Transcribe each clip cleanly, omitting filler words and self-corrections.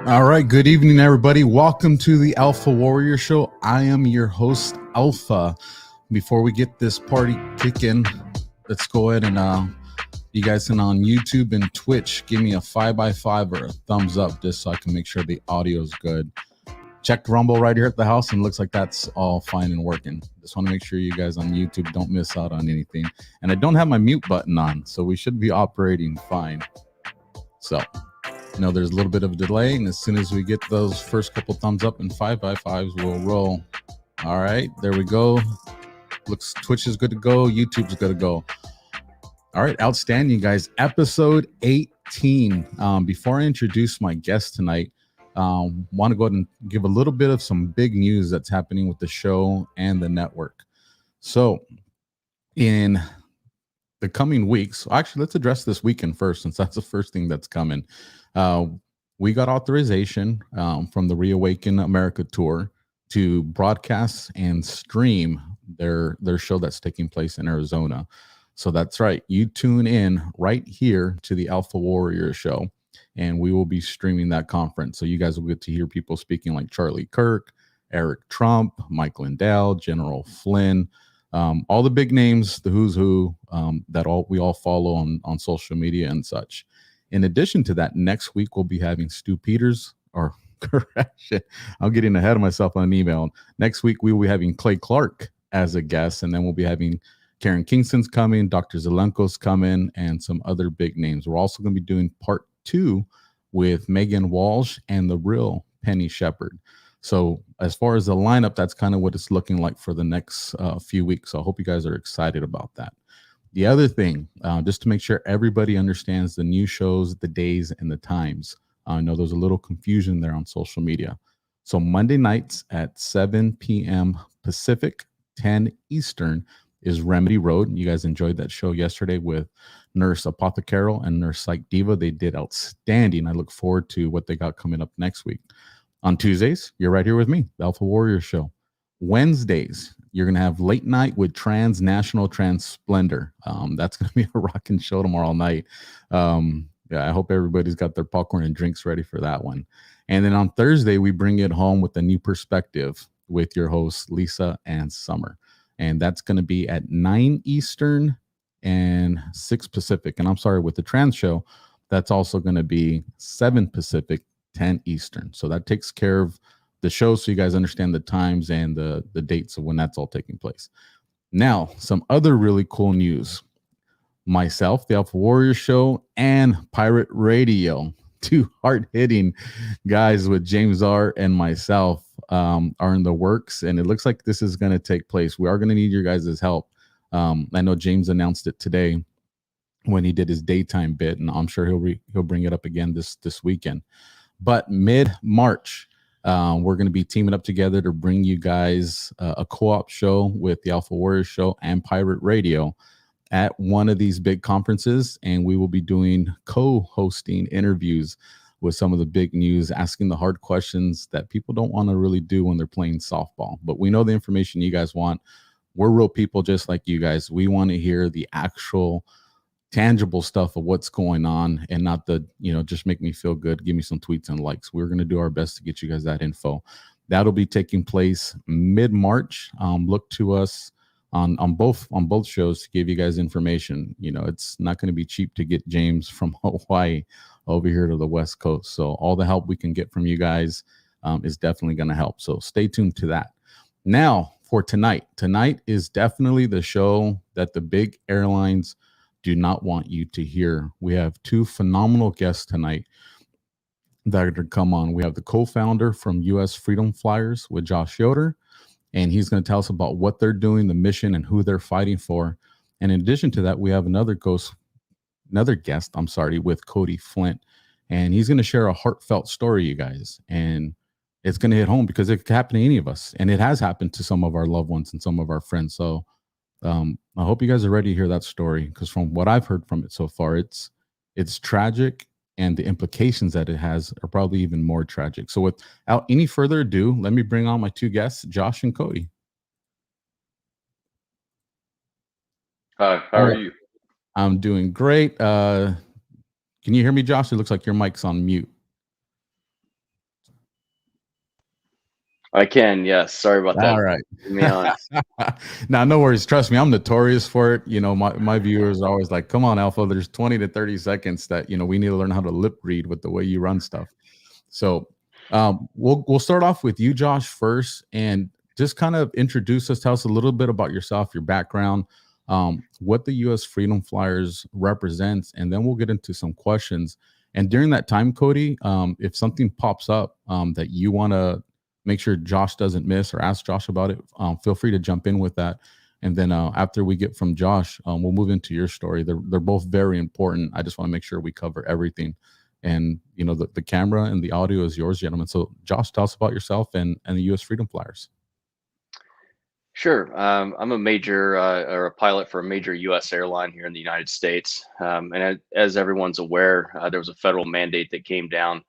All right, good evening, everybody. Welcome to the Alpha Warrior Show. I am your host, Alpha. Before we get this party kicking, let's go ahead and you guys can on YouTube and Twitch, give me a 5x5 or a thumbs up just so I can make sure the audio is good. Check Rumble right here at the house and looks like that's all fine and working. Just want to make sure you guys on YouTube don't miss out on anything. And I don't have my mute button on, so we should be operating fine. So, there's a little bit of a delay, and as soon as we get those first couple thumbs up and 5x5s, we'll roll. All right, there we go. Looks Twitch is good to go. YouTube's good to go. All right, outstanding, guys. Episode 18. Before I introduce my guest tonight, want to go ahead and give a little bit of some big news that's happening with the show and the network. So, in the coming weeks, actually, let's address this weekend first, since that's the first thing that's coming. We got authorization from the Reawaken America tour to broadcast and stream their show that's taking place in Arizona. So that's right. You tune in right here to the Alpha Warrior Show, and we will be streaming that conference. So you guys will get to hear people speaking like Charlie Kirk, Eric Trump, Mike Lindell, General Flynn, all the big names, the who's who that we all follow on social media and such. In addition to that, next week we'll be having Stu Peters, or correction, I'm getting ahead of myself on an email. Next week we will be having Clay Clark as a guest, and then we'll be having Karen Kingston's coming, Dr. Zelenko's coming, and some other big names. We're also going to be doing part 2 with Megan Walsh and the real Penny Shepard. So as far as the lineup, that's kind of what it's looking like for the next few weeks. So I hope you guys are excited about that. The other thing, just to make sure everybody understands the new shows, the days, and the times. I know there's a little confusion there on social media. So Monday nights at 7 p.m. Pacific, 10 Eastern is Remedy Road. You guys enjoyed that show yesterday with Nurse Apothecaro and Nurse Psych Diva. They did outstanding. I look forward to what they got coming up next week. On Tuesdays, you're right here with me, the Alpha Warrior Show. Wednesdays, you're going to have Late Night with Transnational Transplendor. That's going to be a rocking show tomorrow night. I hope everybody's got their popcorn and drinks ready for that one. And then on Thursday, we bring it home with a new perspective with your hosts, Lisa and Summer. And that's going to be at 9 Eastern and 6 Pacific. And I'm sorry, with the trans show, that's also going to be 7 Pacific, 10 Eastern. So that takes care of the show, so you guys understand the times and the dates of when that's all taking place. Now, some other really cool news. Myself, the Alpha Warrior Show, and Pirate Radio, 2 hard-hitting guys with James R. and myself are in the works, and it looks like this is going to take place. We are going to need your guys' help. I know James announced it today. when he did his daytime bit, and I'm sure he'll bring it up again this weekend. But mid-March, we're going to be teaming up together to bring you guys a co-op show with the Alpha Warrior Show and Pirate Radio at one of these big conferences, and we will be doing co-hosting interviews with some of the big news, asking the hard questions that people don't want to really do when they're playing softball. But we know the information you guys want. We're real people just like you guys. We want to hear the actual tangible stuff of what's going on, and not the, just make me feel good, give me some tweets and likes. We're going to do our best to get you guys that info. That'll be taking place mid-March. Look to us on both shows to give you guys information. It's not going to be cheap to get James from Hawaii over here to the West Coast. So all the help we can get from you guys is definitely going to help. So stay tuned to that. Now for tonight is definitely the show that the big airlines do not want you to hear. We have two phenomenal guests tonight that are going to come on. We have the co-founder from U.S. Freedom Flyers with Josh Yoder, and he's going to tell us about what they're doing, the mission, and who they're fighting for. And in addition to that, we have another guest, with Cody Flint, and he's going to share a heartfelt story, you guys. And it's going to hit home because it could happen to any of us, and it has happened to some of our loved ones and some of our friends. So I hope you guys are ready to hear that story, because from what I've heard from it so far, it's tragic, and the implications that it has are probably even more tragic. So without any further ado, let me bring on my two guests, Josh and Cody. Hi, how are you? I'm doing great. Can you hear me, Josh? It looks like your mic's on mute. I can, yes. Sorry about that. All right. Me on. Now, no worries. Trust me, I'm notorious for it. My viewers are always like, come on, Alpha, there's 20 to 30 seconds that, we need to learn how to lip read with the way you run stuff. So we'll start off with you, Josh, first, and just kind of introduce us, tell us a little bit about yourself, your background, what the U.S. Freedom Flyers represents, and then we'll get into some questions. And during that time, Cody, if something pops up that you want to make sure Josh doesn't miss, or ask Josh about it, feel free to jump in with that. And then after we get from Josh, we'll move into your story. They're both very important. I just want to make sure we cover everything. And, the camera and the audio is yours, gentlemen. So Josh, tell us about yourself and the U.S. Freedom Flyers. Sure. I'm a major or a pilot for a major U.S. airline here in the United States. And as everyone's aware, there was a federal mandate that came down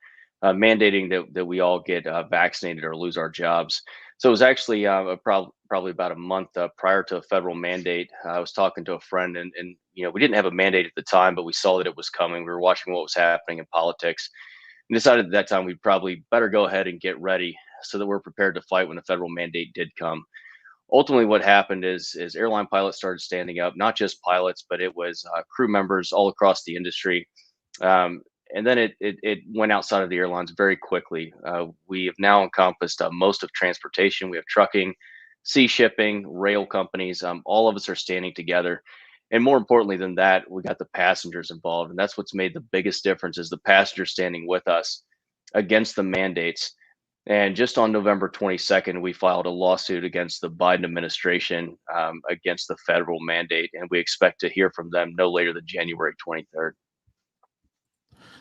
mandating that we all get vaccinated or lose our jobs. So it was actually probably about a month prior to a federal mandate. I was talking to a friend, and we didn't have a mandate at the time, but we saw that it was coming. We were watching what was happening in politics, and decided at that time we'd probably better go ahead and get ready so that we're prepared to fight when the federal mandate did come. Ultimately, what happened is airline pilots started standing up, not just pilots, but it was crew members all across the industry. And then it went outside of the airlines very quickly. We have now encompassed most of transportation. We have trucking, sea shipping, rail companies. All of us are standing together. And more importantly than that, we got the passengers involved. And that's what's made the biggest difference, is the passengers standing with us against the mandates. And just on November 22nd, we filed a lawsuit against the Biden administration against the federal mandate. And we expect to hear from them no later than January 23rd.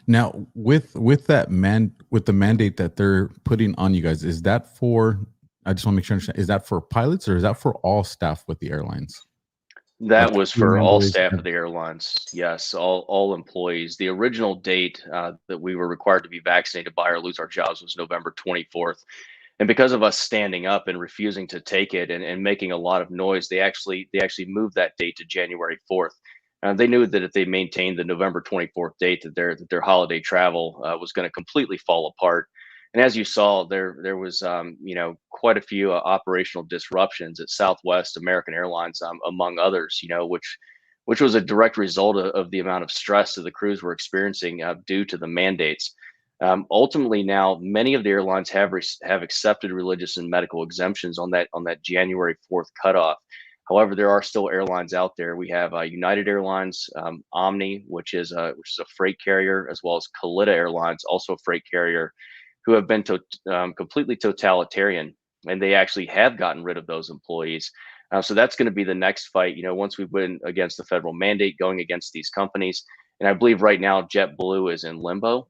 Now, with the mandate that they're putting on you guys, is that for? I just want to make sure I understand. Is that for pilots, or is that for all staff with the airlines? That was for all staff of the airlines. Yes, all employees. The original date that we were required to be vaccinated by or lose our jobs was November 24th. And because of us standing up and refusing to take it and making a lot of noise, they actually moved that date to January 4th. They knew that if they maintained the November 24th date, that their holiday travel was going to completely fall apart. And as you saw, there was quite a few operational disruptions at Southwest, American Airlines, among others. Which was a direct result of the amount of stress that the crews were experiencing due to the mandates. Ultimately, now many of the airlines have accepted religious and medical exemptions on that January 4th cutoff. However, there are still airlines out there. We have United Airlines, Omni, which is a freight carrier, as well as Kalitta Airlines, also a freight carrier, who have been completely totalitarian, and they actually have gotten rid of those employees. So that's going to be the next fight. Once we win against the federal mandate, going against these companies, and I believe right now JetBlue is in limbo.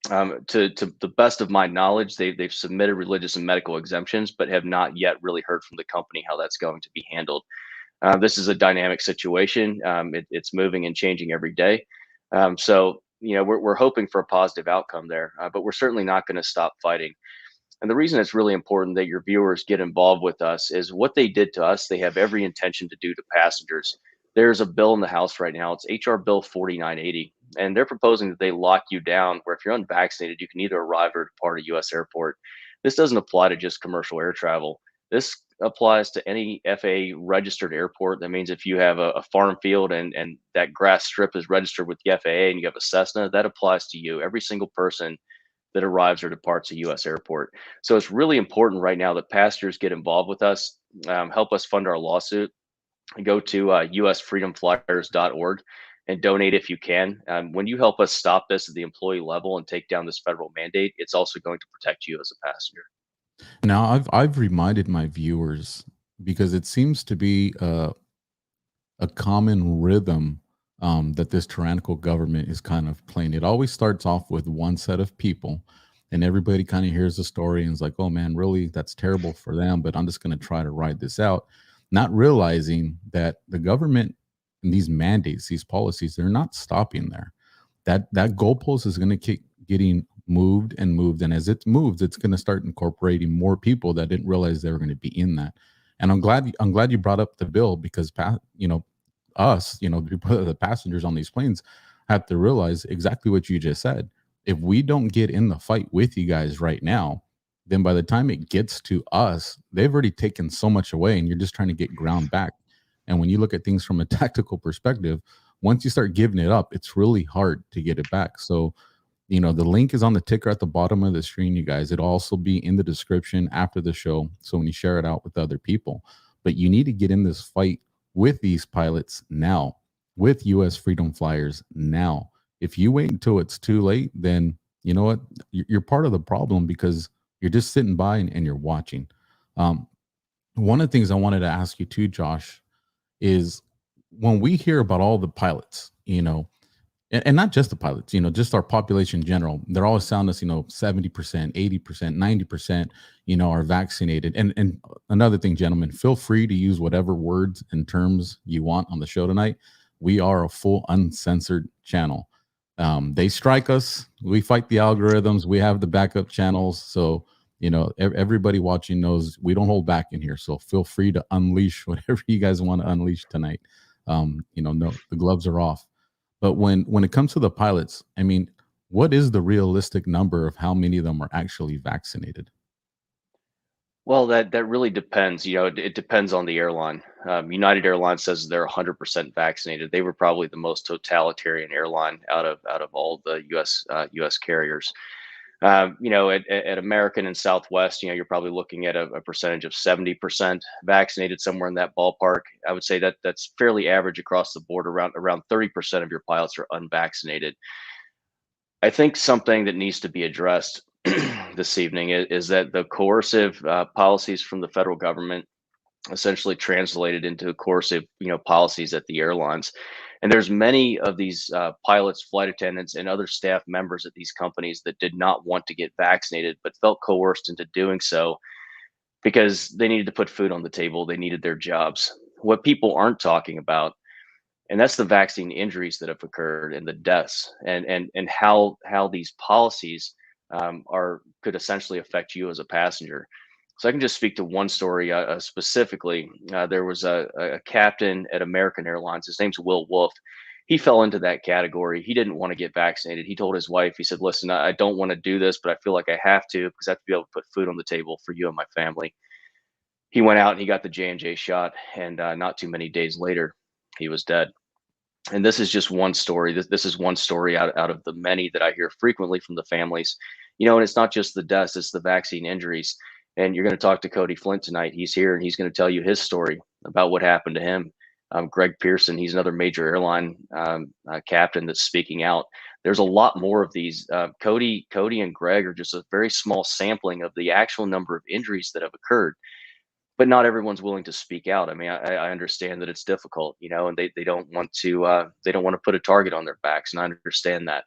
To the best of my knowledge, they've submitted religious and medical exemptions, but have not yet really heard from the company how that's going to be handled. This is a dynamic situation. It's moving and changing every day. So we're hoping for a positive outcome there, but we're certainly not going to stop fighting. And the reason it's really important that your viewers get involved with us is what they did to us, they have every intention to do to passengers. There's a bill in the House right now. It's HR Bill 4980. And they're proposing that they lock you down where if you're unvaccinated, you can either arrive or depart a US airport. This doesn't apply to just commercial air travel. This applies to any FAA registered airport. That means if you have a farm field and that grass strip is registered with the FAA and you have a Cessna, that applies to you. Every single person that arrives or departs a U.S. airport. So it's really important right now that passengers get involved with us, help us fund our lawsuit. Go to usfreedomflyers.org and donate if you can. When you help us stop this at the employee level and take down this federal mandate, it's also going to protect you as a passenger. Now, I've reminded my viewers, because it seems to be a common rhythm that this tyrannical government is kind of playing. It always starts off with one set of people, and everybody kind of hears the story and is like, "Oh man, really? That's terrible for them." But I'm just going to try to ride this out, not realizing that the government and these mandates, these policies, they're not stopping there. That goalpost is going to keep getting moved and moved, and as it moves, it's going to start incorporating more people that didn't realize they were going to be in that. And I'm glad you brought up the bill, because us, the passengers on these planes have to realize exactly what you just said. If we don't get in the fight with you guys right now, then by the time it gets to us, they've already taken so much away and you're just trying to get ground back. And when you look at things from a tactical perspective, once you start giving it up, it's really hard to get it back. So, the link is on the ticker at the bottom of the screen, you guys. It'll also be in the description after the show. So when you share it out with other people, but you need to get in this fight with these pilots now, with US Freedom Flyers now. If you wait until it's too late, then you know what? You're part of the problem, because you're just sitting by and you're watching. One of the things I wanted to ask you too, Josh, is when we hear about all the pilots, and not just the pilots, just our population in general, they're always telling us, 70%, 80%, 90%, are vaccinated. And another thing, gentlemen, feel free to use whatever words and terms you want on the show tonight. We are a full uncensored channel. They strike us, we fight the algorithms, we have the backup channels. So, everybody watching knows we don't hold back in here. So feel free to unleash whatever you guys want to unleash tonight. No, the gloves are off. But when it comes to the pilots, I mean, what is the realistic number of how many of them are actually vaccinated? Well, that really depends. It depends on the airline. United Airlines says they're 100% vaccinated. They were probably the most totalitarian airline out of all the U.S. carriers. At American and Southwest, you're probably looking at a percentage of 70% vaccinated, somewhere in that ballpark. I would say that that's fairly average across the board. Around 30% of your pilots are unvaccinated. I think something that needs to be addressed this evening is that the coercive policies from the federal government essentially translated into coercive, policies at the airlines. And there's many of these pilots, flight attendants, and other staff members at these companies that did not want to get vaccinated, but felt coerced into doing so because they needed to put food on the table. They needed their jobs. What people aren't talking about, and that's the vaccine injuries that have occurred and the deaths, and how these policies could essentially affect you as a passenger. So I can just speak to one story specifically. There was a captain at American Airlines. His name's Will Wolf. He fell into that category. He didn't want to get vaccinated. He told his wife, he said, "Listen, I don't want to do this, but I feel like I have to because I have to be able to put food on the table for you and my family." He went out and he got the J&J shot, and not too many days later, he was dead. And this is just one story. This is one story out of the many that I hear frequently from the families. And it's not just the deaths, it's the vaccine injuries. And you're going to talk to Cody Flint tonight. He's here and he's going to tell you his story about what happened to him. Greg Pearson, he's another major airline captain that's speaking out. There's a lot more of these. Cody and Greg are just a very small sampling of the actual number of injuries that have occurred. but not everyone's willing to speak out. I mean, I understand that it's difficult, and they don't want to put a target on their backs, and I understand that.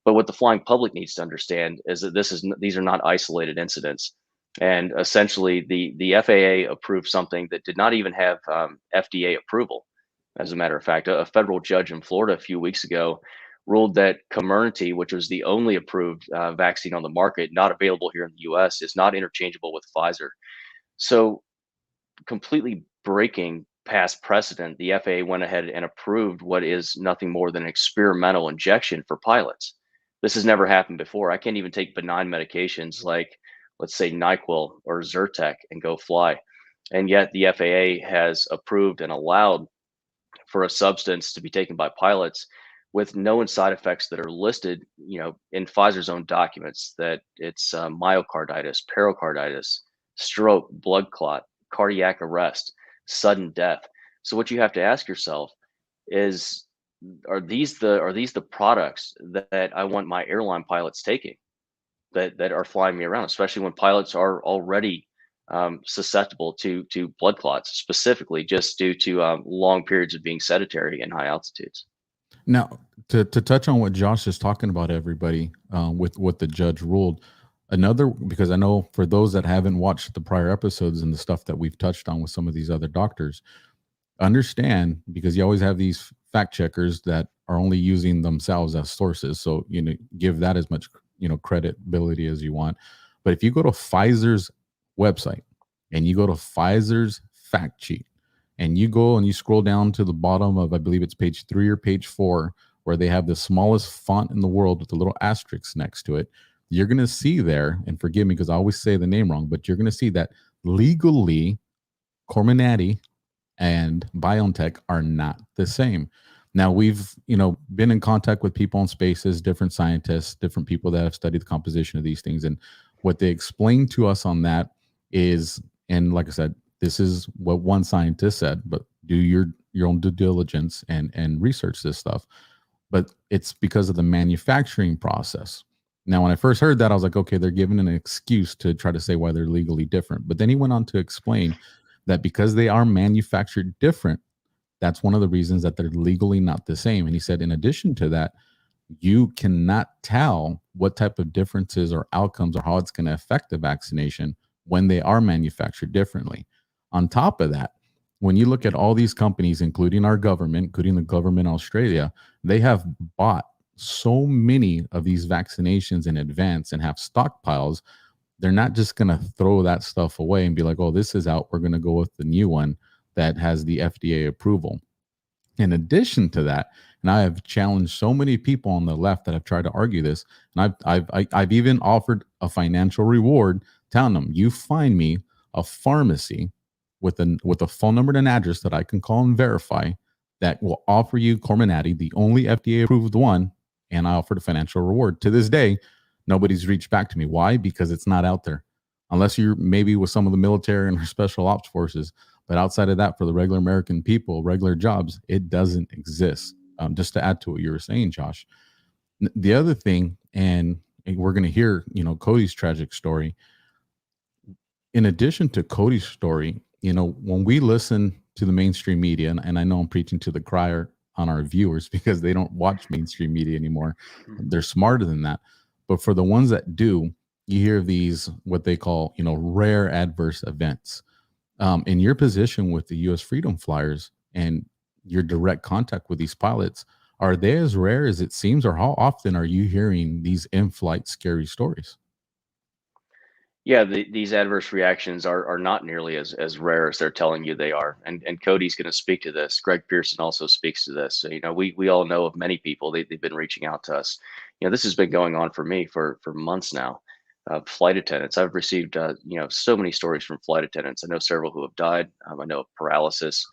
But what the flying public needs to understand is that these are not isolated incidents. And essentially, the FAA approved something that did not even have FDA approval. As a matter of fact, a federal judge in Florida a few weeks ago ruled that Comirnaty, which was the only approved vaccine on the market, not available here in the U.S., is not interchangeable with Pfizer. So, completely breaking past precedent, the FAA went ahead and approved what is nothing more than an experimental injection for pilots. This has never happened before. I can't even take benign medications like, let's say, NyQuil or Zyrtec and go fly. And yet the FAA has approved and allowed for a substance to be taken by pilots with known side effects that are listed, in Pfizer's own documents, that it's myocarditis, pericarditis, stroke, blood clot, cardiac arrest, sudden death. So what you have to ask yourself is, are these the products that I want my airline pilots taking, that are flying me around, especially when pilots are already susceptible to blood clots, specifically just due to long periods of being sedentary in high altitudes. Now, to touch on what Josh is talking about, everybody, with what the judge ruled, because I know for those that haven't watched the prior episodes and the stuff that we've touched on with some of these other doctors, understand, because you always have these fact checkers that are only using themselves as sources. So, give that as much, credibility as you want. But if you go to Pfizer's website and you go to Pfizer's fact sheet, and you go and you scroll down to the bottom of, I believe it's page 3 or page 4, where they have the smallest font in the world with the little asterisk next to it, you're going to see there, and forgive me because I always say the name wrong, but you're going to see that legally Comirnaty and BioNTech are not the same. Now, we've been in contact with people in spaces, different scientists, different people that have studied the composition of these things, and what they explained to us on that is, and like I said, this is what one scientist said, but do your own due diligence and research this stuff. But it's because of the manufacturing process. Now, when I first heard that, I was like, okay, they're giving an excuse to try to say why they're legally different. But then he went on to explain that because they are manufactured different, that's one of the reasons that they're legally not the same. And he said, in addition to that, you cannot tell what type of differences or outcomes or how it's going to affect the vaccination when they are manufactured differently. On top of that, when you look at all these companies, including our government, including the government in Australia, they have bought so many of these vaccinations in advance and have stockpiles. They're not just going to throw that stuff away and be like, oh, this is out, we're going to go with the new one that has the FDA approval. In addition to that, and I have challenged so many people on the left that have tried to argue this, and I've even offered a financial reward, telling them, you find me a pharmacy with a phone number and an address that I can call and verify that will offer you Comirnaty, the only FDA approved one, and I offered a financial reward. To this day, nobody's reached back to me. Why? Because it's not out there. Unless you're maybe with some of the military and special ops forces. But outside of that, for the regular American people, regular jobs, it doesn't exist. Just to add to what you were saying, Josh. The other thing, and we're going to hear, Cody's tragic story. In addition to Cody's story, when we listen to the mainstream media, and I know I'm preaching to the choir on our viewers because they don't watch mainstream media anymore. They're smarter than that. But for the ones that do, you hear these, what they call, rare adverse events. In your position with the U.S. Freedom Flyers and your direct contact with these pilots, are they as rare as it seems, or how often are you hearing these in-flight scary stories? Yeah, these adverse reactions are not nearly as rare as they're telling you they are. And Cody's going to speak to this. Greg Pearson also speaks to this. So, we all know of many people. They've been reaching out to us. This has been going on for me for months now. Flight attendants. I've received, so many stories from flight attendants. I know several who have died. I know of paralysis,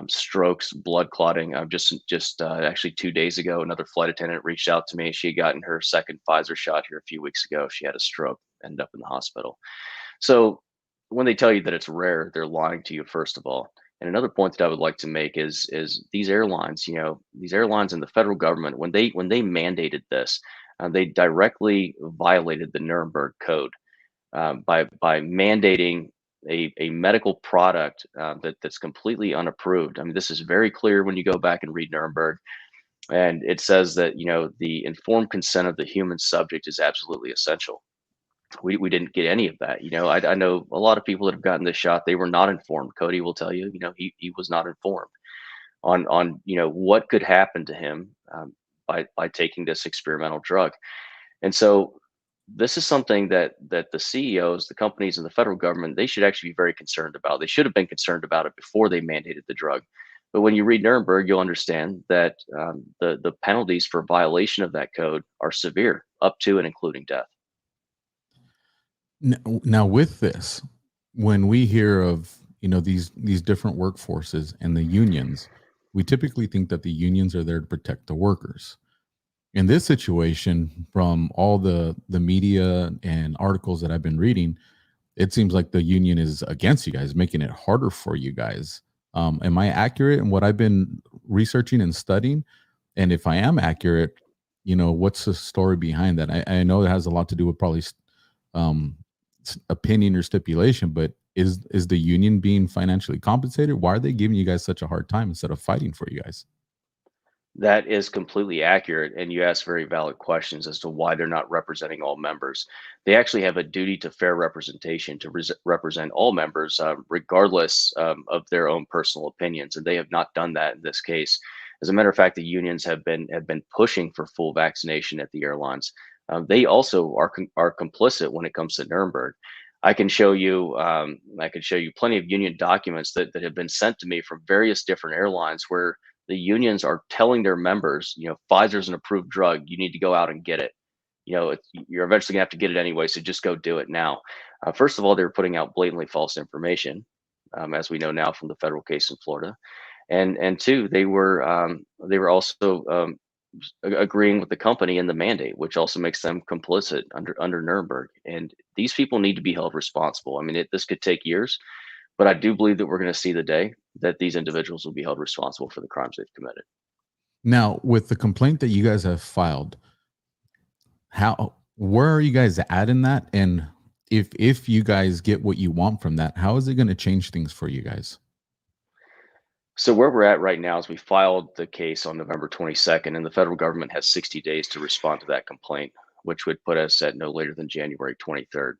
strokes, blood clotting. Just actually 2 days ago, another flight attendant reached out to me. She had gotten her second Pfizer shot here a few weeks ago. She had a stroke, ended up in the hospital. So when they tell you that it's rare, they're lying to you, first of all. And another point that I would like to make is these airlines, these airlines and the federal government, when they mandated this, they directly violated the Nuremberg Code by mandating a medical product that's completely unapproved. I mean, this is very clear when you go back and read Nuremberg, and it says that the informed consent of the human subject is absolutely essential. We didn't get any of that. I know a lot of people that have gotten this shot. They were not informed. Cody will tell you. He was not informed on what could happen to him by taking this experimental drug. And so this is something that the CEOs, the companies, and the federal government, they should actually be very concerned about. They should have been concerned about it before they mandated the drug. But when you read Nuremberg, you'll understand that the penalties for violation of that code are severe, up to and including death. Now, with this, when we hear of these different workforces and the unions, we typically think that the unions are there to protect the workers. In this situation, from all the media and articles that I've been reading, it seems like the union is against you guys, making it harder for you guys. Am I accurate in what I've been researching and studying? And if I am accurate, what's the story behind that? I know it has a lot to do with probably opinion or stipulation, but is the union being financially compensated? Why are they giving you guys such a hard time instead of fighting for you guys? That is completely accurate, and you ask very valid questions as to why they're not representing all members. They actually have a duty to fair representation to represent all members, regardless of their own personal opinions, and they have not done that in this case. As a matter of fact, the unions have been pushing for full vaccination at the airlines. They also are complicit when it comes to Nuremberg. I can show you plenty of union documents that have been sent to me from various different airlines where the unions are telling their members, Pfizer's an approved drug. You need to go out and get it. You're eventually gonna have to get it anyway, so just go do it now. First of all, they were putting out blatantly false information, as we know now from the federal case in Florida, and two, they were also agreeing with the company in the mandate, which also makes them complicit under Nuremberg. And these people need to be held responsible. I mean, this could take years, but I do believe that we're going to see the day that these individuals will be held responsible for the crimes they've committed. Now, with the complaint that you guys have filed, where are you guys at in that? And if you guys get what you want from that, how is it going to change things for you guys? So where we're at right now is we filed the case on November 22nd, and the federal government has 60 days to respond to that complaint, which would put us at no later than January 23rd.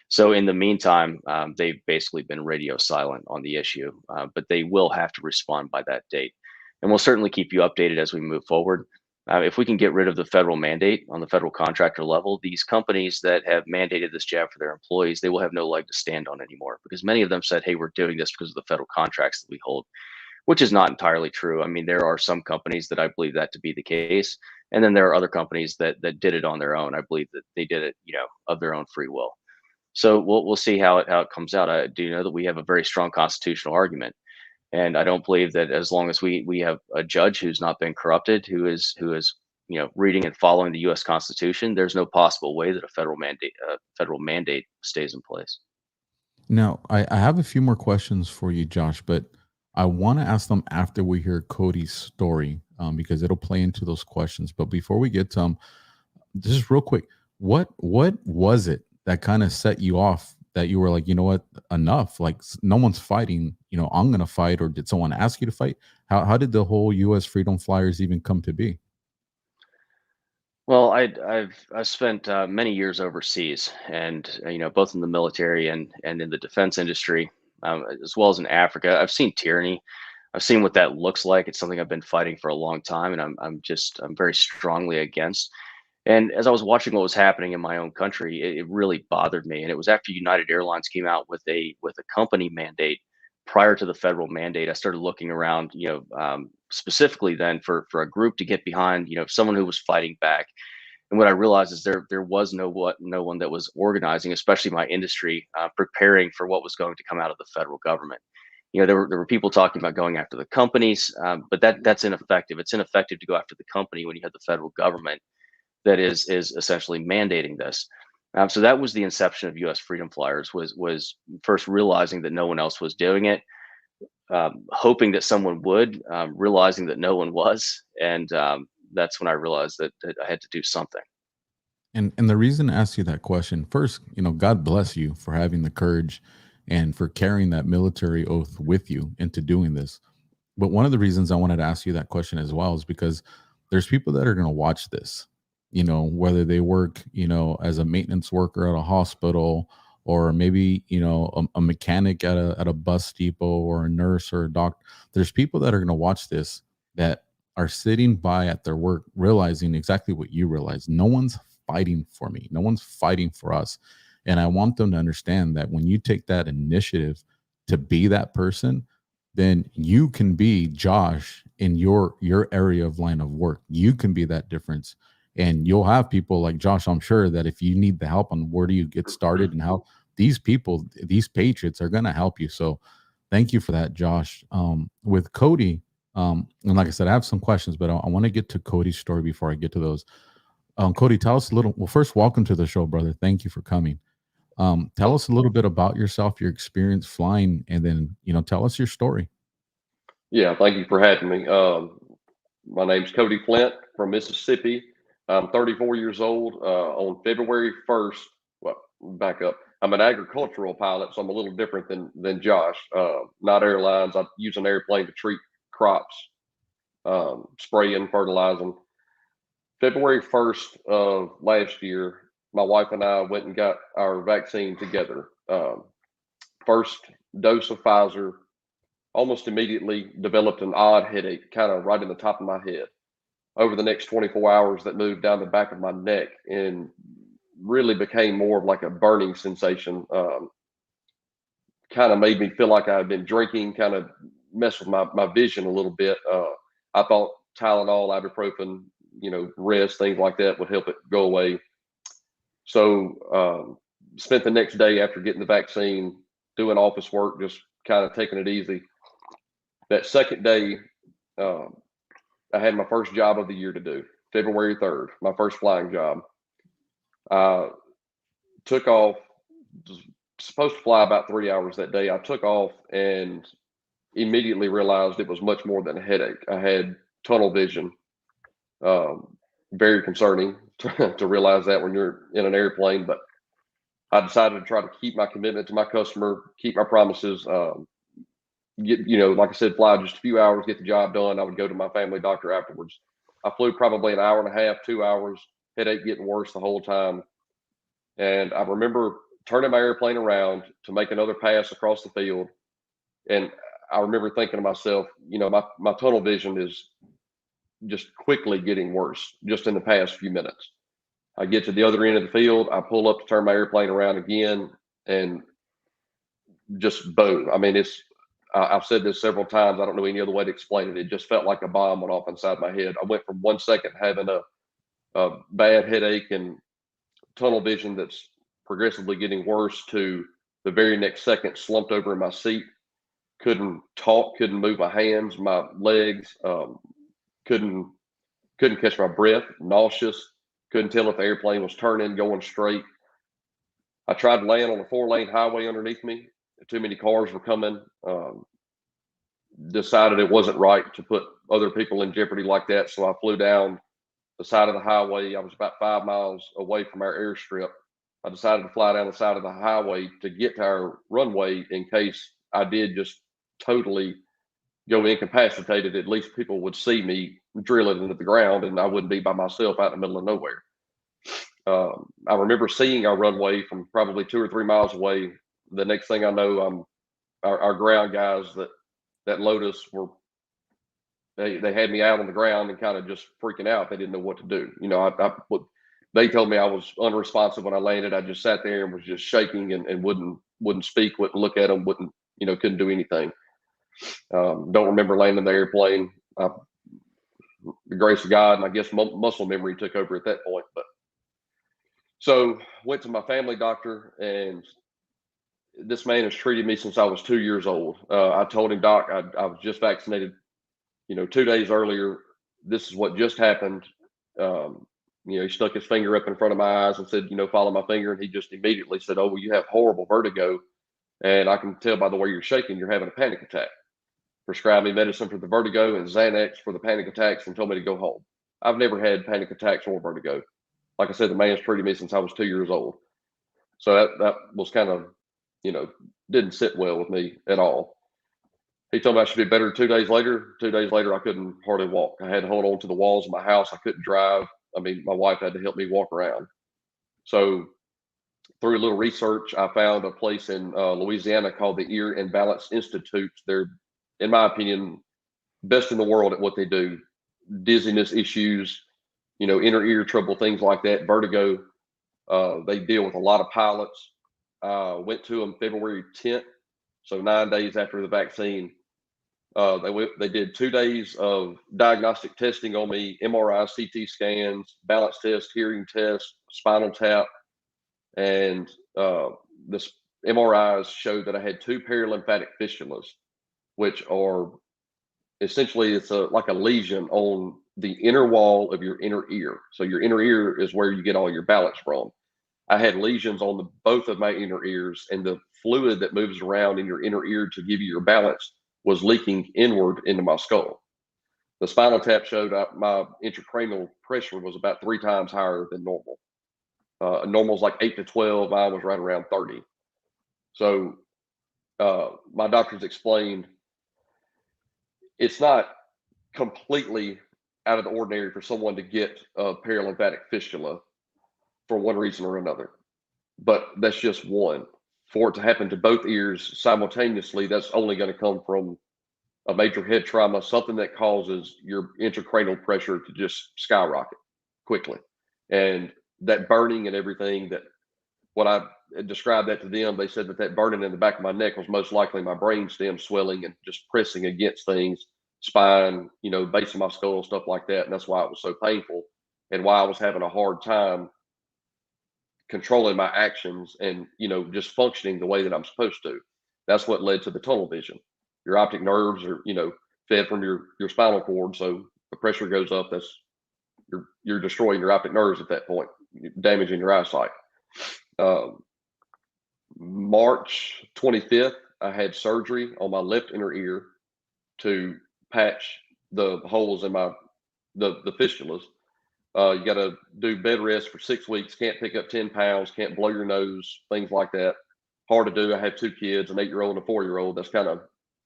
So in the meantime, they've basically been radio silent on the issue, but they will have to respond by that date. And we'll certainly keep you updated as we move forward. If we can get rid of the federal mandate on the federal contractor level, these companies that have mandated this jab for their employees, they will have no leg to stand on anymore, because many of them said, hey, we're doing this because of the federal contracts that we hold, which is not entirely true. I mean, there are some companies that I believe that to be the case. And then there are other companies that did it on their own. I believe that they did it, of their own free will. So we'll see how it comes out. I do know that we have a very strong constitutional argument. And I don't believe that as long as we have a judge who's not been corrupted, who is reading and following the U.S. Constitution, there's no possible way that a federal mandate stays in place. Now, I have a few more questions for you, Josh, but I want to ask them after we hear Cody's story, because it'll play into those questions. But before we get to them, just real quick, what was it that kind of set you off, that you were like, you know what, enough? Like, no one's fighting. I'm going to fight. Or did someone ask you to fight? How did the whole U.S. Freedom Flyers even come to be? Well, I've spent many years overseas, and both in the military and in the defense industry, as well as in Africa. I've seen tyranny. I've seen what that looks like. It's something I've been fighting for a long time, and I'm very strongly against. And as I was watching what was happening in my own country, it really bothered me. And it was after United Airlines came out with a company mandate prior to the federal mandate. I started looking around, specifically then for a group to get behind, someone who was fighting back. And what I realized is there was no one that was organizing, especially my industry, preparing for what was going to come out of the federal government. There were people talking about going after the companies, but that's ineffective. It's ineffective to go after the company when you have the federal government that is essentially mandating this. So that was the inception of U.S. Freedom Flyers. Was first realizing that no one else was doing it, hoping that someone would, realizing that no one was, and that's when I realized that I had to do something. And the reason I ask you that question, first, God bless you for having the courage and for carrying that military oath with you into doing this. But one of the reasons I wanted to ask you that question as well is because there's people that are going to watch this, whether they work, as a maintenance worker at a hospital, or maybe, a mechanic at a bus depot, or a nurse or a doctor. There's people that are going to watch this that are sitting by at their work, realizing exactly what you realize. No one's fighting for me. No one's fighting for us. And I want them to understand that when you take that initiative to be that person, then you can be Josh in your area of line of work. You can be that difference. And you'll have people like Josh, I'm sure, that if you need the help on where do you get started and how, these people, these patriots are going to help you. So thank you for that, Josh. With Cody, and like I said, I have some questions, but I want to get to Cody's story before I get to those. Cody, tell us a little. Well, first, welcome to the show, brother. Thank you for coming. Tell us a little bit about yourself, your experience flying, and then, tell us your story. Yeah, thank you for having me. My name's Cody Flint from Mississippi. I'm 34 years old. On February 1st, well, back up. I'm an agricultural pilot, so I'm a little different than Josh. Not airlines. I use an airplane to treat crops, spraying, fertilizing. February 1st of last year, my wife and I went and got our vaccine together. First dose of Pfizer. Almost immediately developed an odd headache, kind of right in the top of my head. Over the next 24 hours, that moved down the back of my neck and really became more of like a burning sensation. Kind of made me feel like I had been drinking, kind of messed with my vision a little bit. I thought Tylenol, ibuprofen, rest, things like that would help it go away. So spent the next day after getting the vaccine doing office work, just kind of taking it easy. That second day, I had my first job of the year to do, February 3rd, my first flying job. Took off, was supposed to fly about 3 hours that day. I took off and immediately realized it was much more than a headache. I had tunnel vision. Very concerning to realize that when you're in an airplane, but I decided to try to keep my commitment to my customer, keep my promises, like I said, fly just a few hours, get the job done. I would go to my family doctor afterwards. I flew probably an hour and a half, 2 hours, headache getting worse the whole time. And I remember turning my airplane around to make another pass across the field. And I remember thinking to myself, my tunnel vision is just quickly getting worse just in the past few minutes. I get to the other end of the field. I pull up to turn my airplane around again and just boom. I mean, I've said this several times. I don't know any other way to explain it. It just felt like a bomb went off inside my head. I went from 1 second having a bad headache and tunnel vision that's progressively getting worse to the very next second slumped over in my seat. Couldn't talk, couldn't move my hands, my legs, couldn't catch my breath, nauseous, couldn't tell if the airplane was turning, going straight. I tried to land on a 4-lane highway underneath me. Too many cars were coming. Decided it wasn't right to put other people in jeopardy like that. So I flew down the side of the highway. I was about 5 miles away from our airstrip. I decided to fly down the side of the highway to get to our runway in case I did just totally go incapacitated. At least people would see me drilling into the ground and I wouldn't be by myself out in the middle of nowhere. I remember seeing our runway from probably 2 or 3 miles away. The next thing I know, our ground guys that load us they had me out on the ground and kind of just freaking out. They didn't know what to do. They told me I was unresponsive when I landed. I just sat there and was just shaking and wouldn't speak, wouldn't look at them, couldn't do anything. Don't remember landing the airplane. The grace of God and I guess muscle memory took over at that point. But so went to my family doctor, and this man has treated me since I was 2 years old. I told him, Doc, I was just vaccinated, 2 days earlier. This is what just happened. He stuck his finger up in front of my eyes and said, follow my finger. And he just immediately said, oh, well, you have horrible vertigo. And I can tell by the way you're shaking, you're having a panic attack. Prescribed me medicine for the vertigo and Xanax for the panic attacks and told me to go home. I've never had panic attacks or vertigo. Like I said, the man's treated me since I was 2 years old. So that was kind of didn't sit well with me at all. He told me I should be better 2 days later. 2 days later, I couldn't hardly walk. I had to hold on to the walls of my house. I couldn't drive. I mean, my wife had to help me walk around. So through a little research, I found a place in Louisiana called the Ear and Balance Institute. They're, in my opinion, best in the world at what they do. Dizziness issues, inner ear trouble, things like that, vertigo. They deal with a lot of pilots. Went to them February 10th, so 9 days after the vaccine. They did 2 days of diagnostic testing on me, MRI, CT scans, balance test, hearing test, spinal tap, and this MRIs showed that I had 2 perilymphatic fistulas, which are essentially it's like a lesion on the inner wall of your inner ear. So your inner ear is where you get all your balance from. I had lesions on both of my inner ears, and the fluid that moves around in your inner ear to give you your balance was leaking inward into my skull. The spinal tap showed my intracranial pressure was about 3 times higher than normal. Normal is like 8 to 12. Mine was right around 30. So my doctors explained it's not completely out of the ordinary for someone to get a perilymphatic fistula for one reason or another, but that's just one. For it to happen to both ears simultaneously, that's only going to come from a major head trauma, something that causes your intracranial pressure to just skyrocket quickly. And that burning and everything, that when I described that to them, they said that burning in the back of my neck was most likely my brain stem swelling and just pressing against things, spine, base of my skull, stuff like that. And that's why it was so painful and why I was having a hard time controlling my actions and, just functioning the way that I'm supposed to. That's what led to the tunnel vision. Your optic nerves are, fed from your spinal cord. So the pressure goes up. That's you're destroying your optic nerves at that point, damaging your eyesight. March 25th, I had surgery on my left inner ear to patch the holes in the fistulas. You got to do bed rest for 6 weeks. Can't pick up 10 pounds. Can't blow your nose. Things like that. Hard to do. I have 2 kids, an 8-year-old and a 4-year-old. That's kind of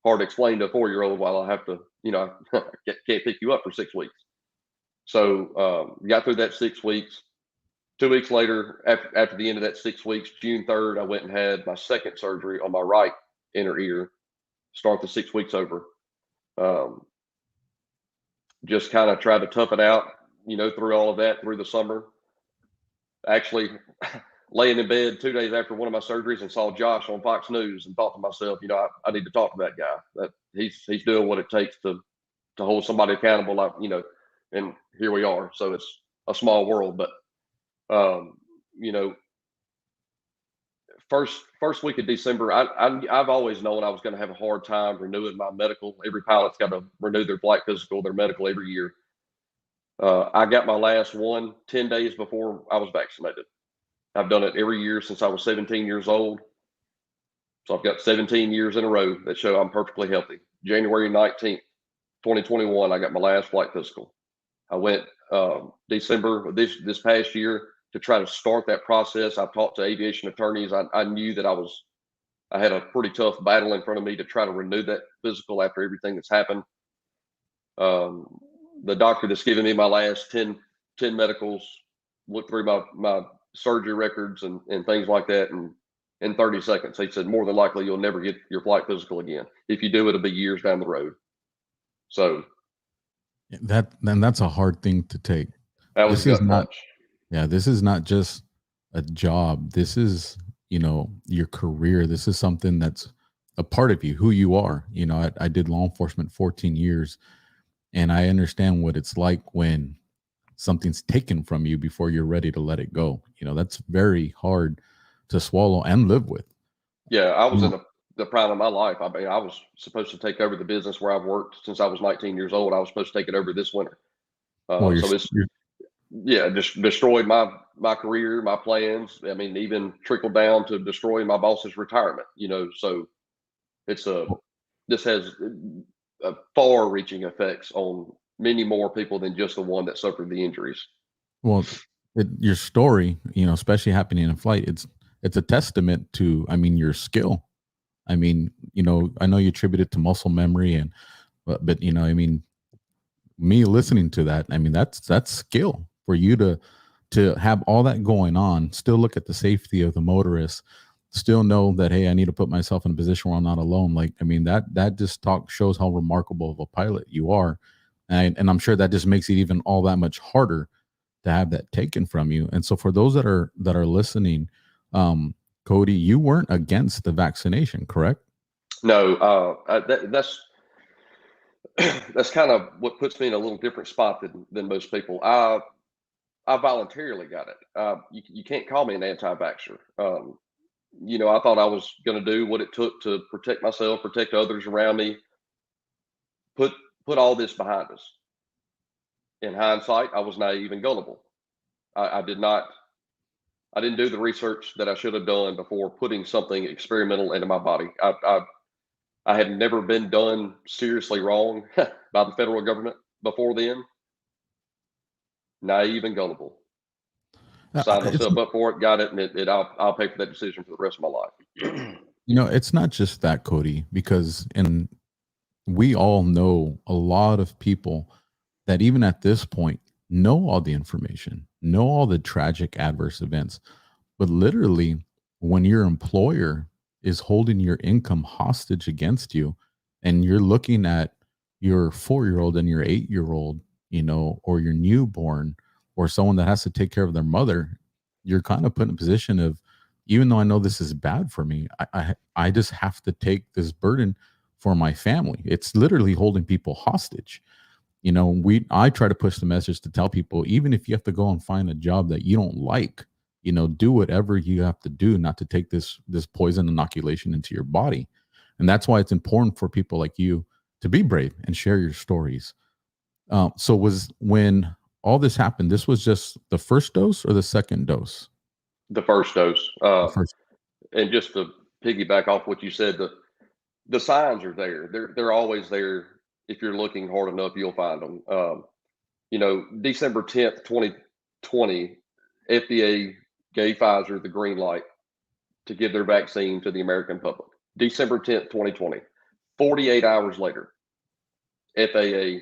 hard to explain to a 4-year-old while I have to, can't pick you up for 6 weeks. So got through that 6 weeks. 2 weeks later, after the end of that 6 weeks, June 3rd, I went and had my second surgery on my right inner ear. Start the 6 weeks over. Just kind of tried to tough it out, through all of that, through the summer. Actually, laying in bed 2 days after one of my surgeries and saw Josh on Fox News and thought to myself, I need to talk to that guy. That he's doing what it takes to hold somebody accountable, like, and here we are. So it's a small world, but first week of December, I've always known I was going to have a hard time renewing my medical. Every pilot's got to renew their flight physical, their medical every year. I got my last one 10 days before I was vaccinated. I've done it every year since I was 17 years old. So I've got 17 years in a row that show I'm perfectly healthy. January 19th, 2021, I got my last flight physical. I went December of this past year to try to start that process. I talked to aviation attorneys. I knew that I had a pretty tough battle in front of me to try to renew that physical after everything that's happened. The doctor that's given me my last 10 medicals looked through my surgery records and things like that, and in 30 seconds, he said, more than likely you'll never get your flight physical again. If you do, it'll be years down the road. So that's a hard thing to take. That was gut punch. Yeah, this is not just a job. This is, your career. This is something that's a part of you, who you are. I did law enforcement 14 years, and I understand what it's like when something's taken from you before you're ready to let it go. That's very hard to swallow and live with. Yeah, I was in the prime of my life. I mean, I was supposed to take over the business where I've worked since I was 19 years old. I was supposed to take it over this winter. Just destroyed my career, my plans. I mean, even trickled down to destroying my boss's retirement. So this has far-reaching effects on many more people than just the one that suffered the injuries. Well, your story, especially happening in a flight, it's a testament to, I mean, your skill. I mean, you know, I know you attribute it to muscle memory and, but you know, I mean, me listening to that, I mean, that's skill for you to have all that going on, still look at the safety of the motorist, still know that, hey, I need to put myself in a position where I'm not alone. Like, I mean, that just shows how remarkable of a pilot you are. And I'm sure that just makes it even all that much harder to have that taken from you. And so for those that are listening, Cody, you weren't against the vaccination, correct? No, that's kind of what puts me in a little different spot than most people. I voluntarily got it. You can't call me an anti-vaxxer. You know, I thought I was going to do what it took to protect myself, protect others around me, put all this behind us. In hindsight, I was naive and gullible. I didn't do the research that I should have done before putting something experimental into my body. I had never been done seriously wrong by the federal government before then. Naive and gullible. Signed myself up for it, got it, and I'll pay for that decision for the rest of my life. You know, it's not just that, Cody, because we all know a lot of people that even at this point know all the information, know all the tragic adverse events, but literally when your employer is holding your income hostage against you and you're looking at your 4-year-old and your 8-year-old, you know, or your newborn or someone that has to take care of their mother, you're kind of put in a position of, even though I know this is bad for me, I just have to take this burden for my family. It's literally holding people hostage. You know, I try to push the message to tell people, even if you have to go and find a job that you don't like, you know, do whatever you have to do not to take this poison inoculation into your body. And that's why it's important for people like you to be brave and share your stories. So when all this happened, this was just the first dose or the second dose? The first dose. The first. And just to piggyback off what you said, the signs are there. They're always there. If you're looking hard enough, you'll find them. You know, December 10th, 2020, FDA gave Pfizer the green light to give their vaccine to the American public. December 10th, 2020. 48 hours later, FAA,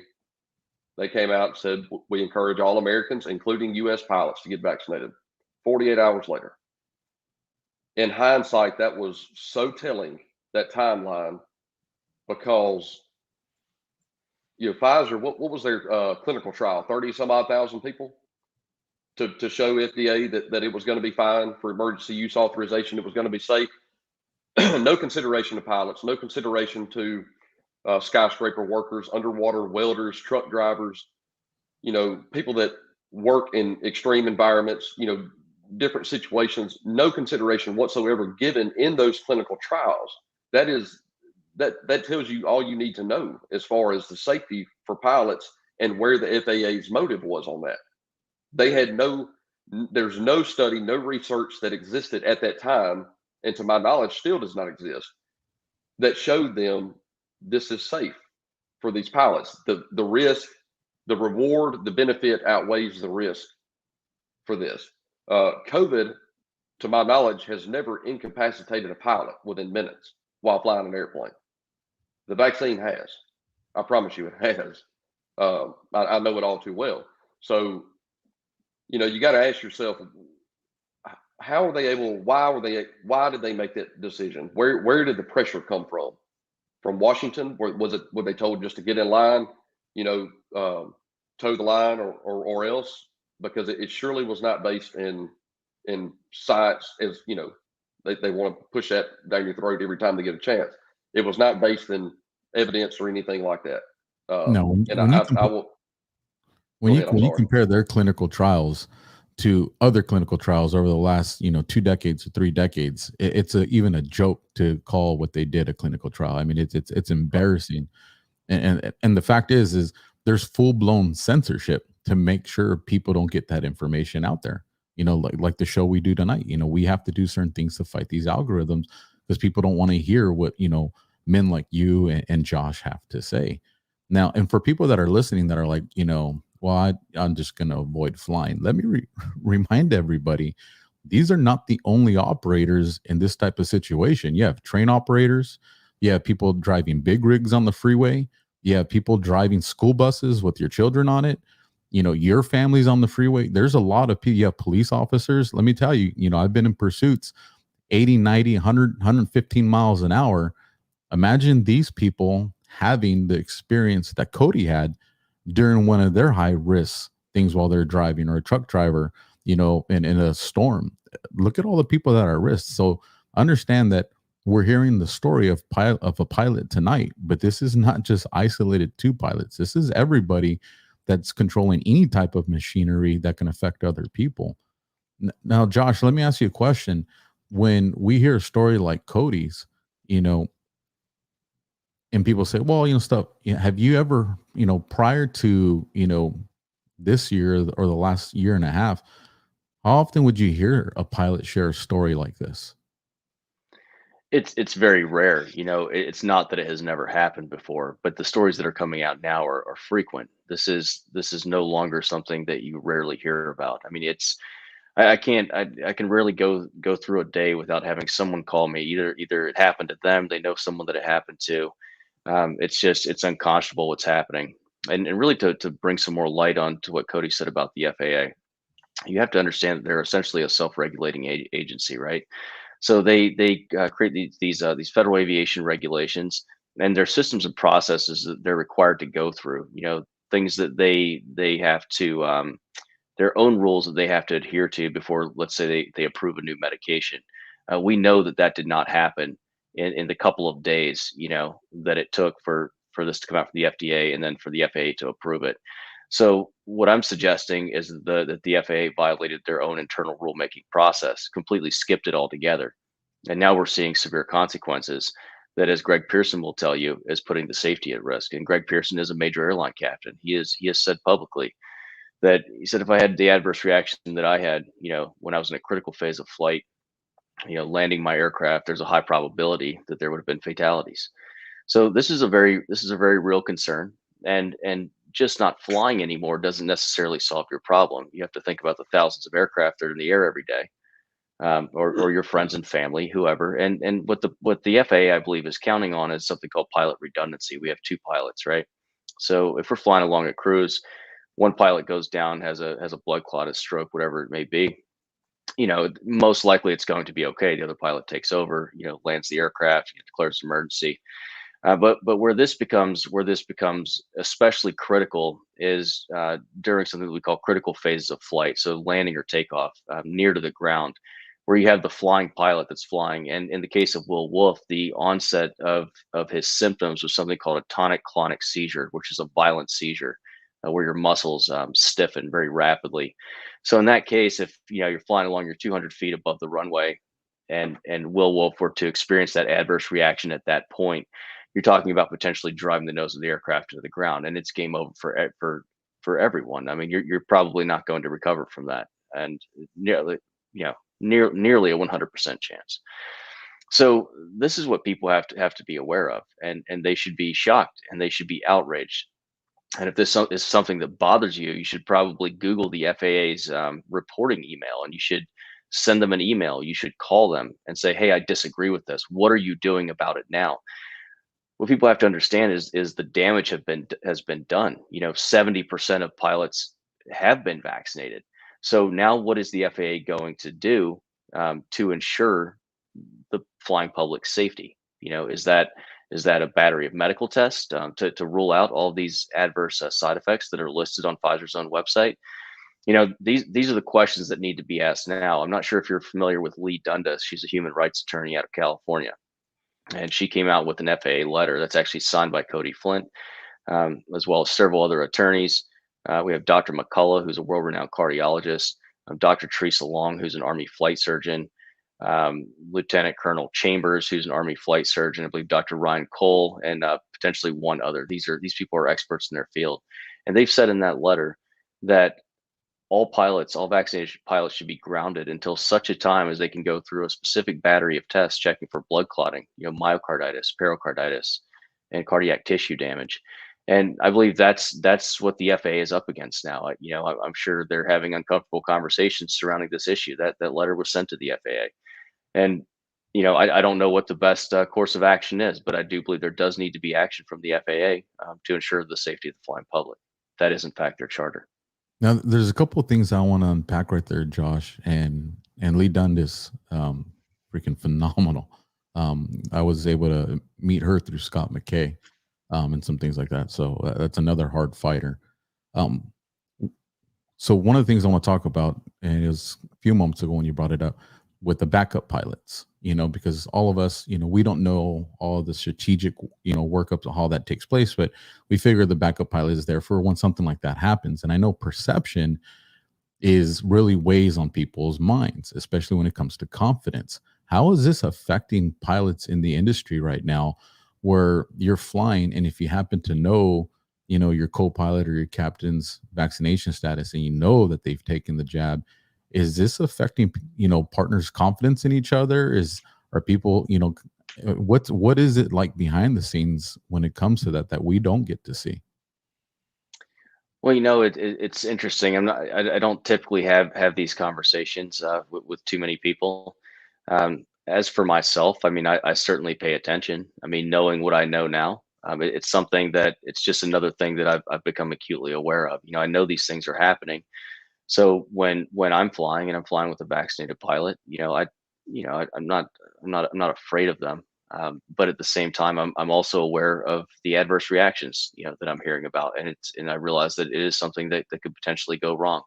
they came out and said, we encourage all Americans, including U.S. pilots, to get vaccinated. 48 hours later. In hindsight, that was so telling, that timeline, because, you know, Pfizer, what was their clinical trial? 30 some odd thousand people to show FDA that it was going to be fine for emergency use authorization. It was going to be safe. No consideration to pilots, no consideration to skyscraper workers, underwater welders, truck drivers, you know, people that work in extreme environments, you know, different situations, no consideration whatsoever given in those clinical trials. That tells you all you need to know as far as the safety for pilots and where the FAA's motive was on that. They had there's no study, no research that existed at that time, and to my knowledge still does not exist, that showed them this is safe for these pilots. The risk, the reward, the benefit outweighs the risk for this. COVID, to my knowledge, has never incapacitated a pilot within minutes while flying an airplane. The vaccine has. I promise you it has. I know it all too well. So, you know, you got to ask yourself, how are they able, why did they make that decision? Where did the pressure come from? From Washington? Were they told just to get in line, you know, toe the line or else? Because it surely was not based in science, as you know, they want to push that down your throat every time they get a chance. It was not based in evidence or anything like that. No, when you compare their clinical trials to other clinical trials over the last, you know, 2 decades or 3 decades, it's even a joke to call what they did a clinical trial. I mean, it's embarrassing, and the fact is there's full blown censorship to make sure people don't get that information out there. You know, like the show we do tonight. You know, we have to do certain things to fight these algorithms because people don't want to hear what, you know, men like you and Josh have to say. Now, and for people that are listening that are like, you know, well, I'm just going to avoid flying. Let me remind everybody these are not the only operators in this type of situation. You have train operators, you have people driving big rigs on the freeway, you have people driving school buses with your children on it. Your family's on the freeway. There's a lot of people. You have police officers. Let me tell you, I've been in pursuits 80, 90, 100, 115 miles an hour. Imagine these people having the experience that Cody had during one of their high risk things while they're driving, or a truck driver, in a storm. Look at all the people that are at risk. So understand that we're hearing the story of a pilot tonight, but this is not just isolated to pilots. This is everybody that's controlling any type of machinery that can affect other people. Now, Josh, let me ask you a question. When we hear a story like Cody's, and people say, well, stuff, have you ever, prior to, this year or the last year and a half, how often would you hear a pilot share a story like this? It's very rare. It's not that it has never happened before, but the stories that are coming out now are frequent. This is no longer something that you rarely hear about. I mean, I can rarely go through a day without having someone call me. Either it happened to them, they know someone that it happened to. It's unconscionable what's happening. And really, to bring some more light on to what Cody said about the FAA, you have to understand that they're essentially a self-regulating agency, right? So they create these federal aviation regulations, and their systems and processes that they're required to go through. Things that they have to, their own rules that they have to adhere to before, let's say, they approve a new medication. We know that did not happen in the couple of days, that it took for this to come out from the FDA and then for the FAA to approve it. So what I'm suggesting is that the FAA violated their own internal rulemaking process, completely skipped it altogether. And now we're seeing severe consequences that, as Greg Pearson will tell you, is putting the safety at risk. And Greg Pearson is a major airline captain. He has said publicly that, he said, if I had the adverse reaction that I had, when I was in a critical phase of flight, landing my aircraft, there's a high probability that there would have been fatalities. So this is a very real concern, and just not flying anymore doesn't necessarily solve your problem. You have to think about the thousands of aircraft that are in the air every day, or your friends and family, whoever. And what the FAA, I believe, is counting on is something called pilot redundancy. We have two pilots, right? So if we're flying along a cruise, one pilot goes down, has a blood clot, a stroke, whatever it may be. Most likely it's going to be okay. The other pilot takes over, lands the aircraft, declares emergency. But where this becomes especially critical is during something that we call critical phases of flight. So landing or takeoff near to the ground, where you have the flying pilot that's flying. And in the case of Will Wolf, the onset of his symptoms was something called a tonic-clonic seizure, which is a violent seizure where your muscles stiffen very rapidly. So in that case, if you're flying along your 200 feet above the runway, and Will Wolf were to experience that adverse reaction at that point, you're talking about potentially driving the nose of the aircraft into the ground, and it's game over for everyone. I mean, you're probably not going to recover from that, and nearly a 100% chance. So this is what people have to be aware of, and they should be shocked and they should be outraged. And if this is something that bothers you, you should probably Google the FAA's reporting email, and you should send them an email. You should call them and say, "Hey, I disagree with this. What are you doing about it now?" What people have to understand is the damage has been done. 70% of pilots have been vaccinated. So now, what is the FAA going to do to ensure the flying public's safety? Is that a battery of medical tests to rule out all these adverse side effects that are listed on Pfizer's own website? These are the questions that need to be asked now. I'm not sure if you're familiar with Lee Dundas. She's a human rights attorney out of California, and she came out with an FAA letter that's actually signed by Cody Flint, as well as several other attorneys. We have Dr. McCullough, who's a world-renowned cardiologist, Dr. Teresa Long, who's an Army flight surgeon, Lieutenant Colonel Chambers, who's an Army flight surgeon, I believe Dr. Ryan Cole, and potentially one other. These people are experts in their field, and they've said in that letter that all vaccinated pilots should be grounded until such a time as they can go through a specific battery of tests checking for blood clotting, myocarditis, pericarditis, and cardiac tissue damage. And I believe that's what the FAA is up against now. I'm sure they're having uncomfortable conversations surrounding this issue. That letter was sent to the FAA, and I don't know what the best course of action is, but I do believe there does need to be action from the FAA to ensure the safety of the flying public. That is, in fact, their charter. Now, there's a couple of things I want to unpack right there, Josh, and Lee Dundas, freaking phenomenal. I was able to meet her through Scott McKay, and some things like that. So that's another hard fighter. Um, so one of the things I want to talk about, and it was a few moments ago when you brought it up, with the backup pilots, because all of us, we don't know all the strategic, workup to how that takes place, but we figure the backup pilot is there for when something like that happens. And I know perception is really weighs on people's minds, especially when it comes to confidence. How is this affecting pilots in the industry right now, where you're flying, and if you happen to know, your co-pilot or your captain's vaccination status, and that they've taken the jab, is this affecting partners' confidence in each other? Are people, what is it like behind the scenes when it comes to that we don't get to see? Well, it's interesting. I don't typically have these conversations with too many people. As for myself, I mean, I certainly pay attention. I mean, knowing what I know now, it's something that it's just another thing that I've become acutely aware of. I know these things are happening. So when I'm flying and I'm flying with a vaccinated pilot, I'm not afraid of them. But at the same time, I'm also aware of the adverse reactions, that I'm hearing about, and I realize that it is something that could potentially go wrong.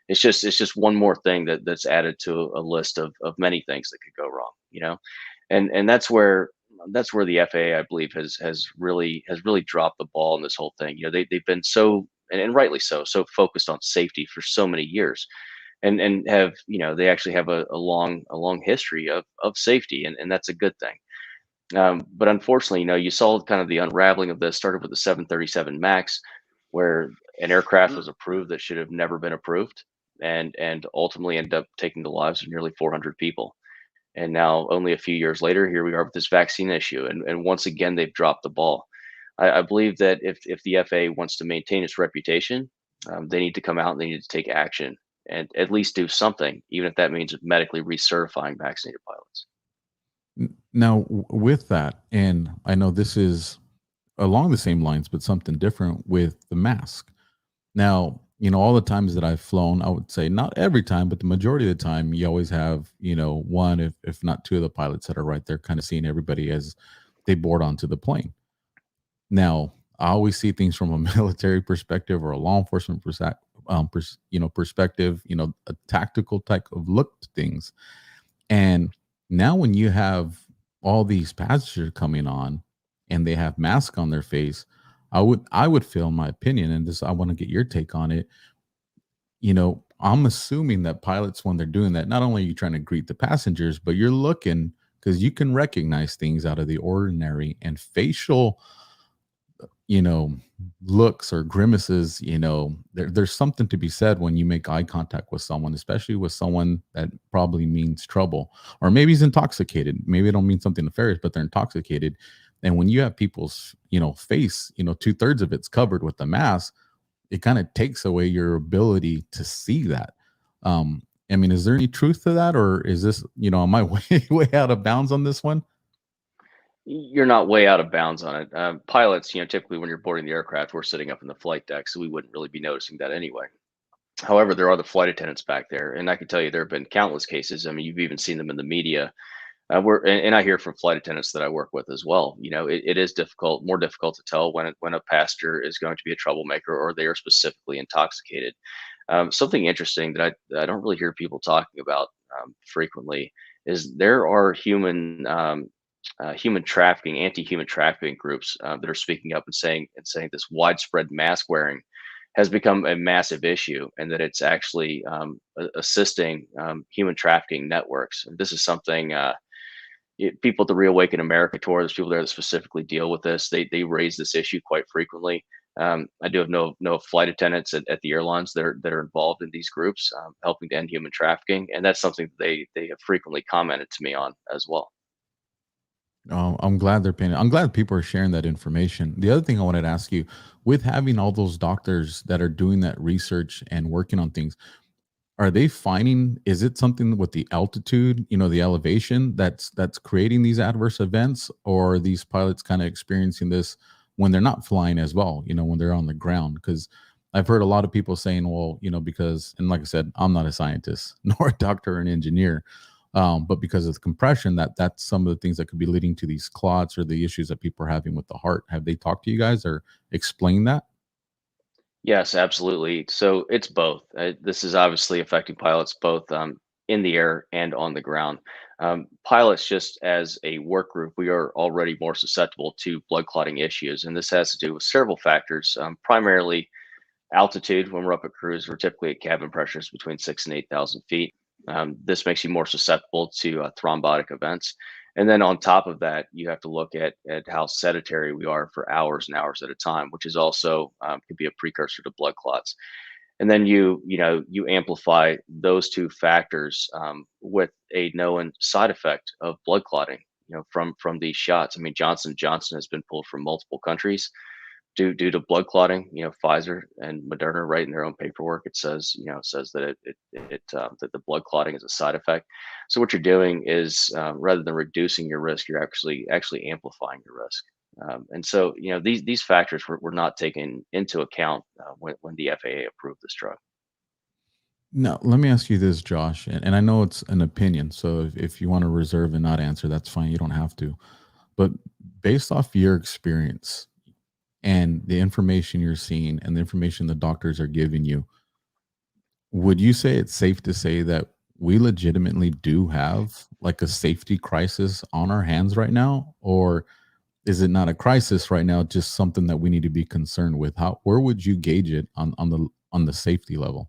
It's just one more thing that's added to a list of many things that could go wrong, and that's where the FAA, I believe, has really dropped the ball in this whole thing. They've been so, and rightly so focused on safety for so many years, and have, they actually have a long history of safety, and that's a good thing. But unfortunately, you saw kind of the unraveling of this started with the 737 Max, where an aircraft was approved that should have never been approved, and ultimately ended up taking the lives of nearly 400 people. And now, only a few years later, here we are with this vaccine issue, and once again they've dropped the ball. I believe that if the FAA wants to maintain its reputation, they need to come out and they need to take action and at least do something, even if that means medically recertifying vaccinated pilots. Now, with that, and I know this is along the same lines, but something different with the mask. Now, all the times that I've flown, I would say not every time, but the majority of the time, you always have, one, if not two of the pilots that are right there kind of seeing everybody as they board onto the plane. Now, I always see things from a military perspective or a law enforcement perspective, a tactical type of look to things. And now when you have all these passengers coming on and they have masks on their face, I would feel, in my opinion, and this I want to get your take on it. I'm assuming that pilots, when they're doing that, not only are you trying to greet the passengers, but you're looking, because you can recognize things out of the ordinary, and facial looks or grimaces, there's something to be said when you make eye contact with someone, especially with someone that probably means trouble, or maybe he's intoxicated. Maybe it don't mean something nefarious, but they're intoxicated. And when you have people's, face, 2/3 of it's covered with the mask, it kind of takes away your ability to see that. I mean, is there any truth to that, or is this, am I way out of bounds on this one? You're not way out of bounds on it. Pilots, typically when you're boarding the aircraft, we're sitting up in the flight deck, so we wouldn't really be noticing that anyway. However, there are the flight attendants back there, and I can tell you there have been countless cases. I mean, you've even seen them in the media. And I hear from flight attendants that I work with as well. It is more difficult to tell when a passenger is going to be a troublemaker or they are specifically intoxicated. Something interesting that I don't really hear people talking about frequently is there are human trafficking, anti-human trafficking groups that are speaking up and saying this widespread mask wearing has become a massive issue, and that it's actually assisting human trafficking networks. And this is something people at the Reawaken America tour, there's people there that specifically deal with this. They raise this issue quite frequently. I do have no flight attendants at the airlines that are involved in these groups, helping to end human trafficking, and that's something that they have frequently commented to me on as well. I'm glad they're paying. I'm glad people are sharing that information. The other thing I wanted to ask you, with having all those doctors that are doing that research and working on things, are they finding, is it something with the altitude, the elevation that's creating these adverse events, or are these pilots kind of experiencing this when they're not flying as well, when they're on the ground? Because I've heard a lot of people saying, well, because, and like I said, I'm not a scientist nor a doctor or an engineer, but because of the compression, that's some of the things that could be leading to these clots or the issues that people are having with the heart. Have they talked to you guys or explained that? Yes, absolutely. So it's both. This is obviously affecting pilots both in the air and on the ground. Pilots, just as a work group, we are already more susceptible to blood clotting issues, and this has to do with several factors. Primarily altitude. When we're up at cruise, we're typically at cabin pressures between 6 and 8,000 feet. This makes you more susceptible to thrombotic events. And then on top of that, you have to look at how sedentary we are for hours and hours at a time, which is also could be a precursor to blood clots. And then you amplify those two factors with a known side effect of blood clotting. From these shots. I mean, Johnson has been pulled from multiple countries due to blood clotting. Pfizer and Moderna write in their own paperwork. It says that that the blood clotting is a side effect. So what you're doing is rather than reducing your risk, you're actually amplifying your risk. And so these factors were not taken into account when the FAA approved this drug. Now, let me ask you this, Josh, and I know it's an opinion, so if you want to reserve and not answer, that's fine. You don't have to. But based off your experience and the information you're seeing and the information the doctors are giving you, would you say it's safe to say that we legitimately do have like a safety crisis on our hands right now? Or is it not a crisis right now, just something that we need to be concerned with? Where would you gauge it on the safety level?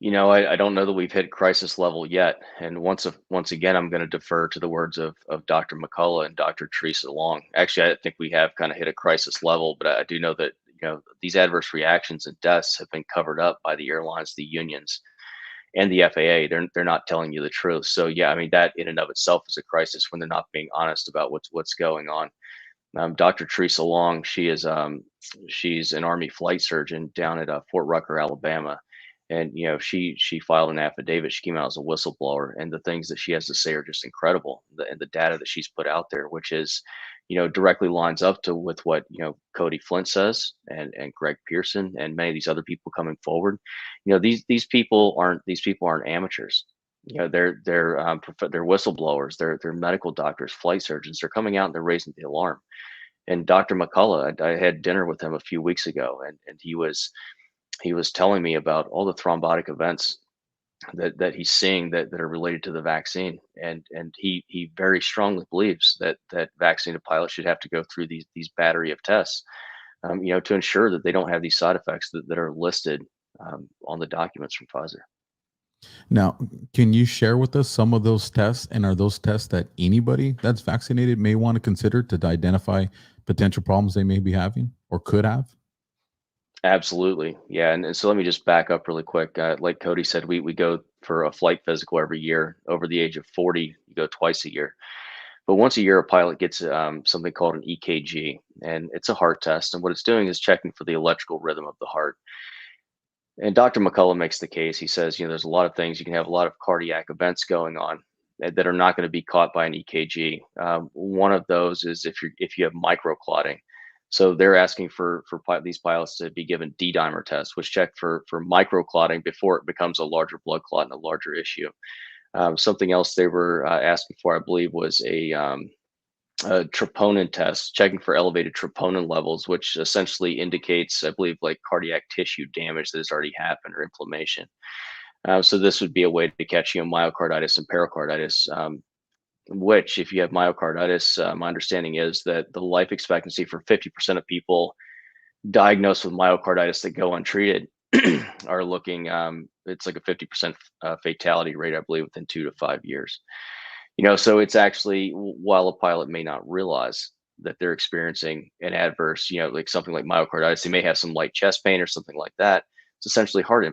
I don't know that we've hit crisis level yet. And once again, I'm going to defer to the words of Dr. McCullough and Dr. Teresa Long. Actually, I think we have kind of hit a crisis level, but I do know that these adverse reactions and deaths have been covered up by the airlines, the unions, and the FAA. They're not telling you the truth. So yeah, I mean that in and of itself is a crisis when they're not being honest about what's going on. Dr. Teresa Long, she's an Army flight surgeon down at Fort Rucker, Alabama, and she filed an affidavit. She came out as a whistleblower, and the things that she has to say are just incredible. And the data that she's put out there, which is directly lines up to with what Cody Flint says, and Greg Pearson, and many of these other people coming forward. These people aren't amateurs. They're whistleblowers. They're medical doctors, flight surgeons. They're coming out and they're raising the alarm. And Dr. McCullough, I had dinner with him a few weeks ago, and he was telling me about all the thrombotic events that he's seeing that are related to the vaccine, and he very strongly believes that vaccinated pilots should have to go through these battery of tests, to ensure that they don't have these side effects that are listed on the documents from Pfizer. Now, can you share with us some of those tests? And are those tests that anybody that's vaccinated may want to consider to identify potential problems they may be having or could have? Absolutely. Yeah. And so let me just back up really quick. Like Cody said, we go for a flight physical every year. Over the age of 40, you go twice a year. But once a year, a pilot gets something called an EKG, and it's a heart test. And what it's doing is checking for the electrical rhythm of the heart. And Dr. McCullough makes the case. He says, there's a lot of things. You can have a lot of cardiac events going on that are not going to be caught by an EKG. One of those is if you have microclotting. So they're asking for these pilots to be given D-dimer tests, which check for microclotting before it becomes a larger blood clot and a larger issue. Something else they were asking for, I believe, was a troponin test, checking for elevated troponin levels, which essentially indicates, I believe, like cardiac tissue damage that has already happened or inflammation. So this would be a way to catch myocarditis and pericarditis. Which, if you have myocarditis, my understanding is that the life expectancy for 50% of people diagnosed with myocarditis that go untreated are looking, it's like a 50% fatality rate, I believe, within 2 to 5 years. So it's actually, while a pilot may not realize that they're experiencing an adverse, like something like myocarditis, they may have some light chest pain or something like that. It's essentially heart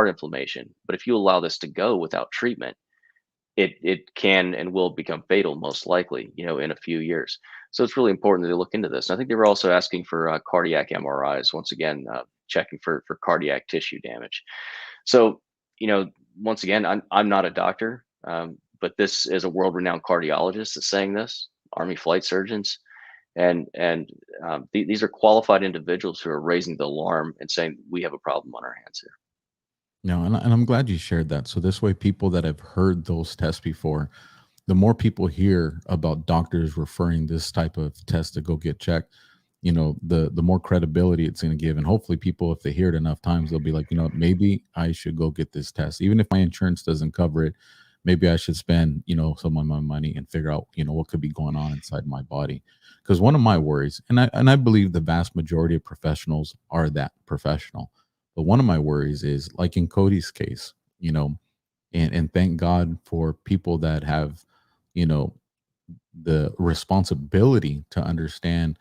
inflammation. But if you allow this to go without treatment, it can and will become fatal, most likely, in a few years. So it's really important that they look into this. And I think they were also asking for cardiac MRIs, once again, checking for cardiac tissue damage. So, once again, I'm not a doctor, but this is a world-renowned cardiologist that's saying this, Army flight surgeons, and these are qualified individuals who are raising the alarm and saying we have a problem on our hands here. No, and I'm glad you shared that. So this way, people that have heard those tests before, the more people hear about doctors referring this type of test to go get checked, the more credibility it's going to give. And hopefully people, if they hear it enough times, they'll be like, maybe I should go get this test. Even if my insurance doesn't cover it, maybe I should spend, some of my money and figure out, what could be going on inside my body. Because one of my worries, and I believe the vast majority of professionals are that professional, but one of my worries is like in Cody's case, and thank God for people that have, you know, the responsibility to understand,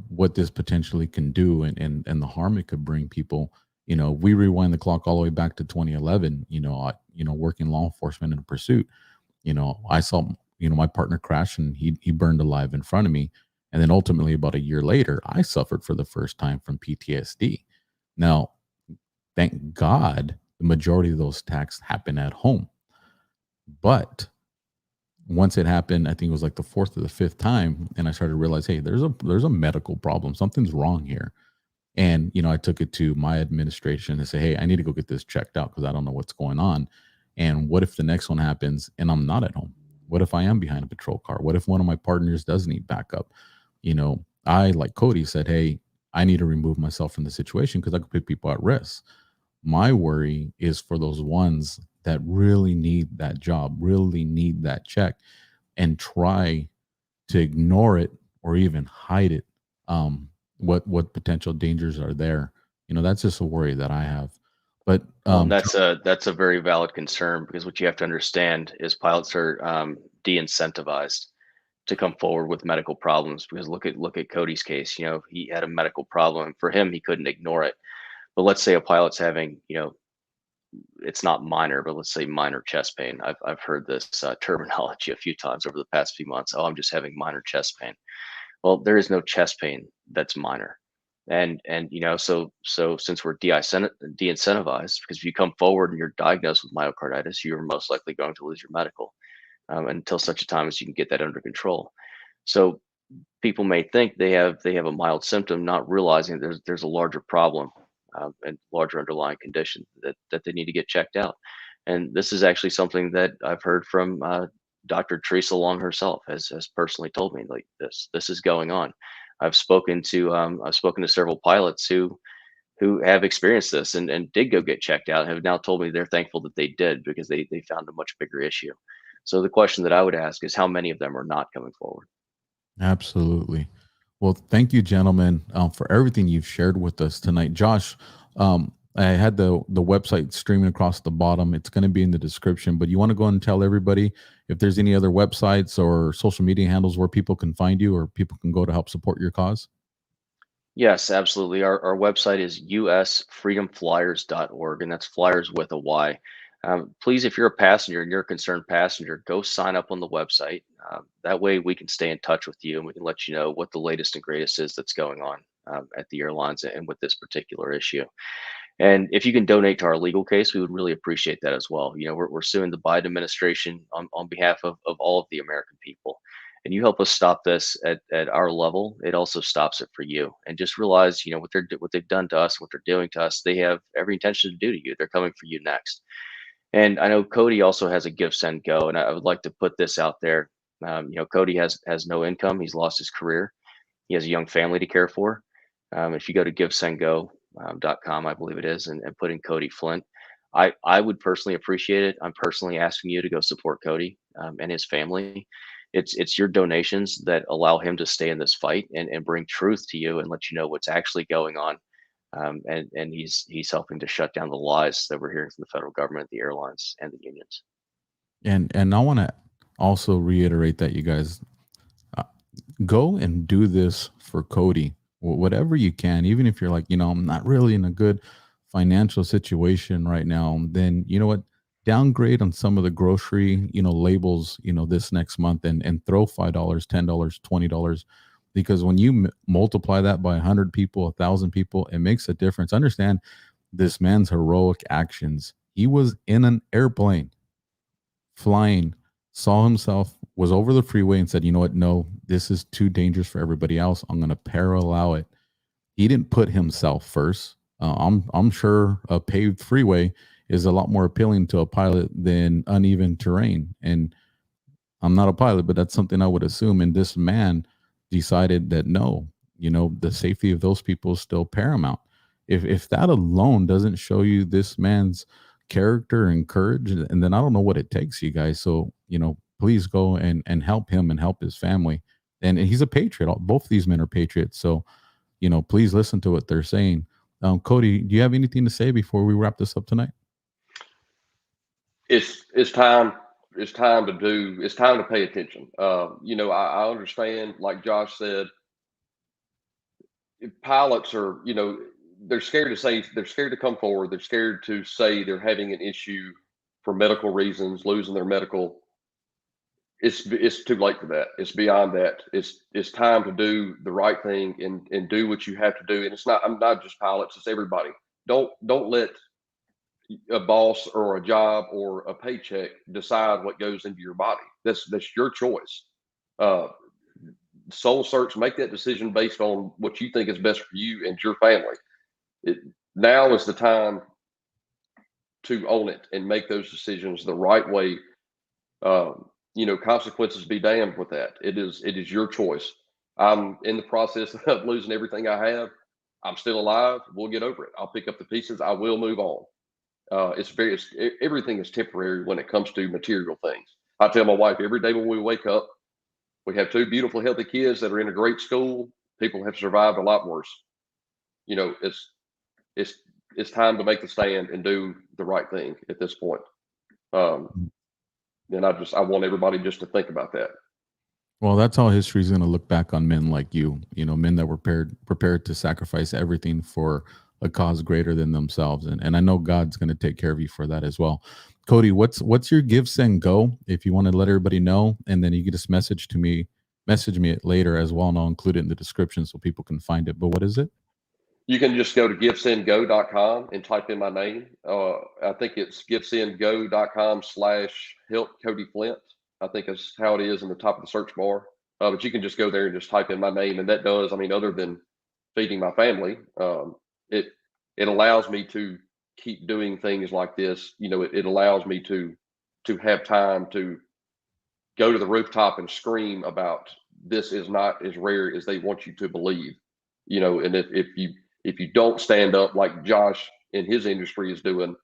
what this potentially can do and the harm it could bring people. We rewind the clock all the way back to 2011, working law enforcement in a pursuit. I saw, my partner crash and he burned alive in front of me. And then ultimately about a year later, I suffered for the first time from PTSD. Now, thank God, the majority of those attacks happen at home. But once it happened, I think it was like the fourth or the fifth time, and I started to realize, hey, there's a medical problem. Something's wrong here. And I took it to my administration and say, hey, I need to go get this checked out because I don't know what's going on. And what if the next one happens and I'm not at home? What if I am behind a patrol car? What if one of my partners does need backup? I, like Cody, said, hey, I need to remove myself from the situation because I could put people at risk. My worry is for those ones that really need that job, really need that check, and try to ignore it or even hide it. What potential dangers are there? That's just a worry that I have. But And that's a very valid concern, because what you have to understand is pilots are de-incentivized to come forward with medical problems. Because look at Cody's case. He had a medical problem. For him, he couldn't ignore it. But let's say a pilot's having, it's not minor, but let's say minor chest pain. I've heard this terminology a few times over the past few months. Oh, I'm just having minor chest pain. Well, there is no chest pain that's minor. And so since we're de-incentivized, because if you come forward and you're diagnosed with myocarditis, you're most likely going to lose your medical, until such a time as you can get that under control. So people may think they have a mild symptom, not realizing there's a larger problem, and larger underlying condition that they need to get checked out. And this is actually something that I've heard from Dr. Teresa Long herself has personally told me, like, this is going on. I've spoken to several pilots who have experienced this and did go get checked out, and have now told me they're thankful that they did, because they found a much bigger issue. So the question that I would ask is, how many of them are not coming forward? Absolutely. Well, thank you, gentlemen, for everything you've shared with us tonight. Josh, I had the website streaming across the bottom. It's going to be in the description, but you want to go and tell everybody if there's any other websites or social media handles where people can find you or people can go to help support your cause? Yes, absolutely. Our website is usfreedomflyers.org, and that's flyers with a Y. Please, if you're a passenger and you're a concerned passenger, go sign up on the website. That way we can stay in touch with you and we can let you know what the latest and greatest is that's going on at the airlines and with this particular issue. And if you can donate to our legal case, we would really appreciate that as well. We're suing the Biden administration on behalf of all of the American people. And you help us stop this at our level, it also stops it for you. And just realize, what they've done to us, what they're doing to us, they have every intention to do to you. They're coming for you next. And I know Cody also has a Give, Send, Go, and I would like to put this out there. Cody has no income. He's lost his career. He has a young family to care for. If you go to givesendgo.com, I believe it is, and put in Cody Flint, I would personally appreciate it. I'm personally asking you to go support Cody and his family. It's your donations that allow him to stay in this fight and bring truth to you and let you know what's actually going on. And he's helping to shut down the lies that we're hearing from the federal government, the airlines, and the unions. And I want to also reiterate that you guys go and do this for Cody, whatever you can, even if you're like, I'm not really in a good financial situation right now, then you know what, downgrade on some of the grocery, labels, this next month, and throw $5, $10, $20, because when you multiply that by 100 people, 1,000 people, it makes a difference. Understand this man's heroic actions. He was in an airplane flying, saw himself, was over the freeway and said, you know what? No, this is too dangerous for everybody else. I'm going to parallel it. He didn't put himself first. I'm sure a paved freeway is a lot more appealing to a pilot than uneven terrain. And I'm not a pilot, but that's something I would assume. And this man decided that no, the safety of those people is still paramount. If that alone doesn't show you this man's character and courage, and then I don't know what it takes, you guys. So, please go and help him and help his family. And he's a patriot. Both these men are patriots. So, please listen to what they're saying. Cody, do you have anything to say before we wrap this up tonight? It's time. It's time to pay attention. I understand, like Josh said, pilots are, they're scared to come forward. They're scared to say they're having an issue for medical reasons, losing their medical. It's too late for that. It's beyond that. It's time to do the right thing and do what you have to do. And I'm not just pilots, it's everybody. Don't let a boss or a job or a paycheck decide what goes into your body. That's your choice. Soul search, make that decision based on what you think is best for you and your family. Now is the time to own it and make those decisions the right way. Consequences be damned with that. It is your choice. I'm in the process of losing everything I have. I'm still alive. We'll get over it. I'll pick up the pieces. I will move on. Everything is temporary when it comes to material things. I tell my wife every day when we wake up, we have 2 beautiful, healthy kids that are in a great school. People have survived a lot worse. It's time to make the stand and do the right thing at this point. And I want everybody just to think about that. Well, that's how history is going to look back on men like you, men that were prepared to sacrifice everything for a cause greater than themselves. And I know God's going to take care of you for that as well. Cody, what's your give, send, go? If you want to let everybody know, and then you can just message me it later as well, and I'll include it in the description so people can find it. But what is it? You can just go to givesendgo.com and type in my name. I think it's givesendgo.com/help Cody Flint. I think that's how it is in the top of the search bar. But you can just go there and just type in my name. And that does, other than feeding my family, it allows me to keep doing things like this. It allows me to have time to go to the rooftop and scream about this is not as rare as they want you to believe. And if you don't stand up like Josh in his industry is doing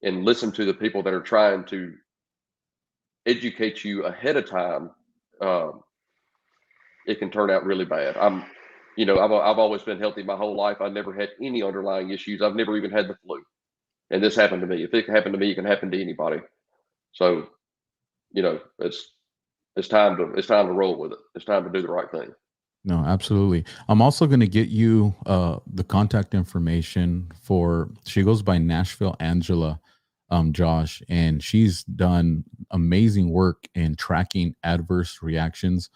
and listen to the people that are trying to educate you ahead of time, it can turn out really bad. I've always been healthy my whole life. I never had any underlying issues. I've never even had the flu. And this happened to me. If it can happen to me, it can happen to anybody. So, it's time to roll with it. It's time to do the right thing. No, absolutely. I'm also going to get you the contact information she goes by Nashville Angela, Josh, and she's done amazing work in tracking adverse reactions.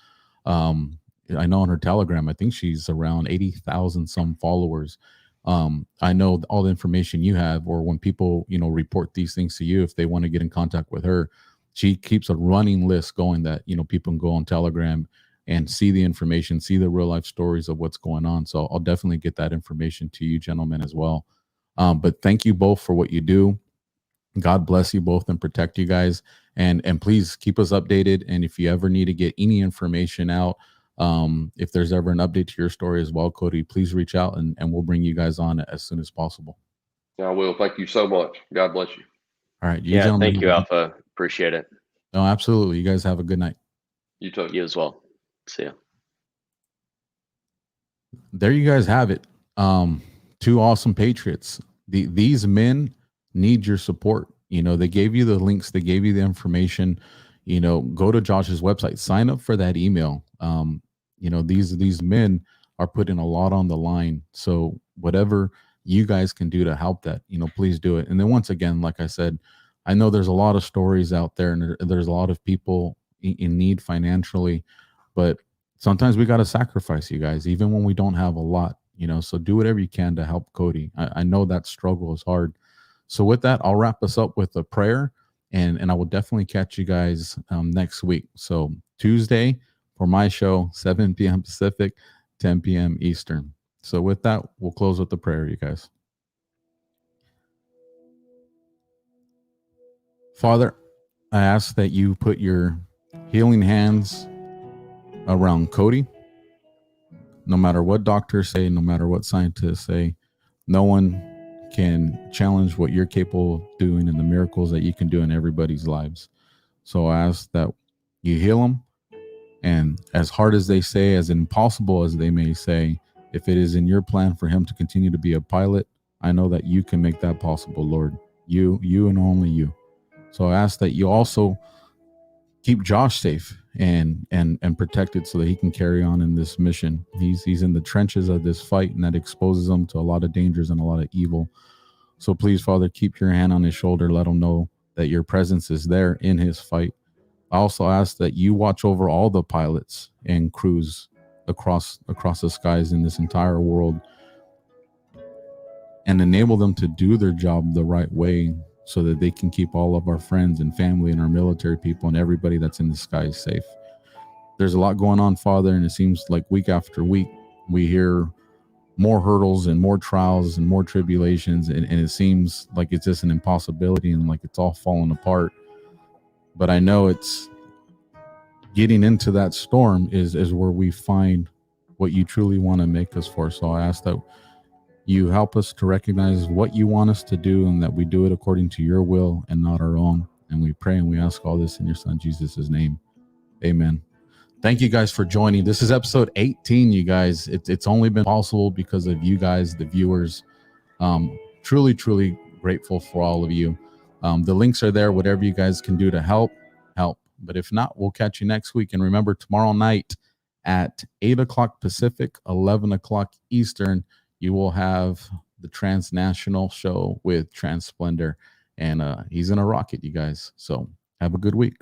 I know on her Telegram, I think she's around 80,000 some followers. I know all the information you have, or when people, report these things to you, if they want to get in contact with her, she keeps a running list going that, people can go on Telegram and see the information, see the real life stories of what's going on. So I'll definitely get that information to you gentlemen as well. But thank you both for what you do. God bless you both and protect you guys. And please keep us updated. And if you ever need to get any information out, if there's ever an update to your story as well, Cody, please reach out and we'll bring you guys on as soon as possible. I will. Thank you so much. God bless you. All right. Thank you, Alpha. Appreciate it. No, absolutely. You guys have a good night. You too. You as well. See ya. There you guys have it. 2 awesome patriots. These men need your support. They gave you the links, they gave you the information. Go to Josh's website, sign up for that email. These men are putting a lot on the line. So whatever you guys can do to help that, please do it. And then once again, like I said, I know there's a lot of stories out there, and there's a lot of people in need financially, but sometimes we got to sacrifice, you guys, even when we don't have a lot, so do whatever you can to help Cody. I know that struggle is hard. So with that, I'll wrap us up with a prayer, and I will definitely catch you guys next week. So Tuesday for my show, 7 p.m. Pacific, 10 p.m. Eastern. So with that, we'll close with the prayer, you guys. Father, I ask that you put your healing hands around Cody. No matter what doctors say, no matter what scientists say, no one can challenge what you're capable of doing and the miracles that you can do in everybody's lives. So I ask that you heal them. And as hard as they say, as impossible as they may say, if it is in your plan for him to continue to be a pilot, I know that you can make that possible, Lord. You and only you. So I ask that you also keep Josh safe and protected so that he can carry on in this mission. He's in the trenches of this fight, and that exposes him to a lot of dangers and a lot of evil. So please, Father, keep your hand on his shoulder. Let him know that your presence is there in his fight. I also ask that you watch over all the pilots and crews across the skies in this entire world and enable them to do their job the right way, so that they can keep all of our friends and family and our military people and everybody that's in the skies safe. There's a lot going on, Father, and it seems like week after week we hear more hurdles and more trials and more tribulations, and it seems like it's just an impossibility and like it's all falling apart. But I know it's getting into that storm is where we find what you truly want to make us for. So I ask that you help us to recognize what you want us to do, and that we do it according to your will and not our own. And we pray and we ask all this in your son Jesus' name. Amen. Thank you guys for joining. This is episode 18, you guys. It's only been possible because of you guys, the viewers. Truly grateful for all of you. The links are there. Whatever you guys can do to help. But if not, we'll catch you next week. And remember, tomorrow night at 8 o'clock Pacific, 11 o'clock Eastern, you will have the Transnational show with Trans Splendor, and he's in a rocket, you guys. So have a good week.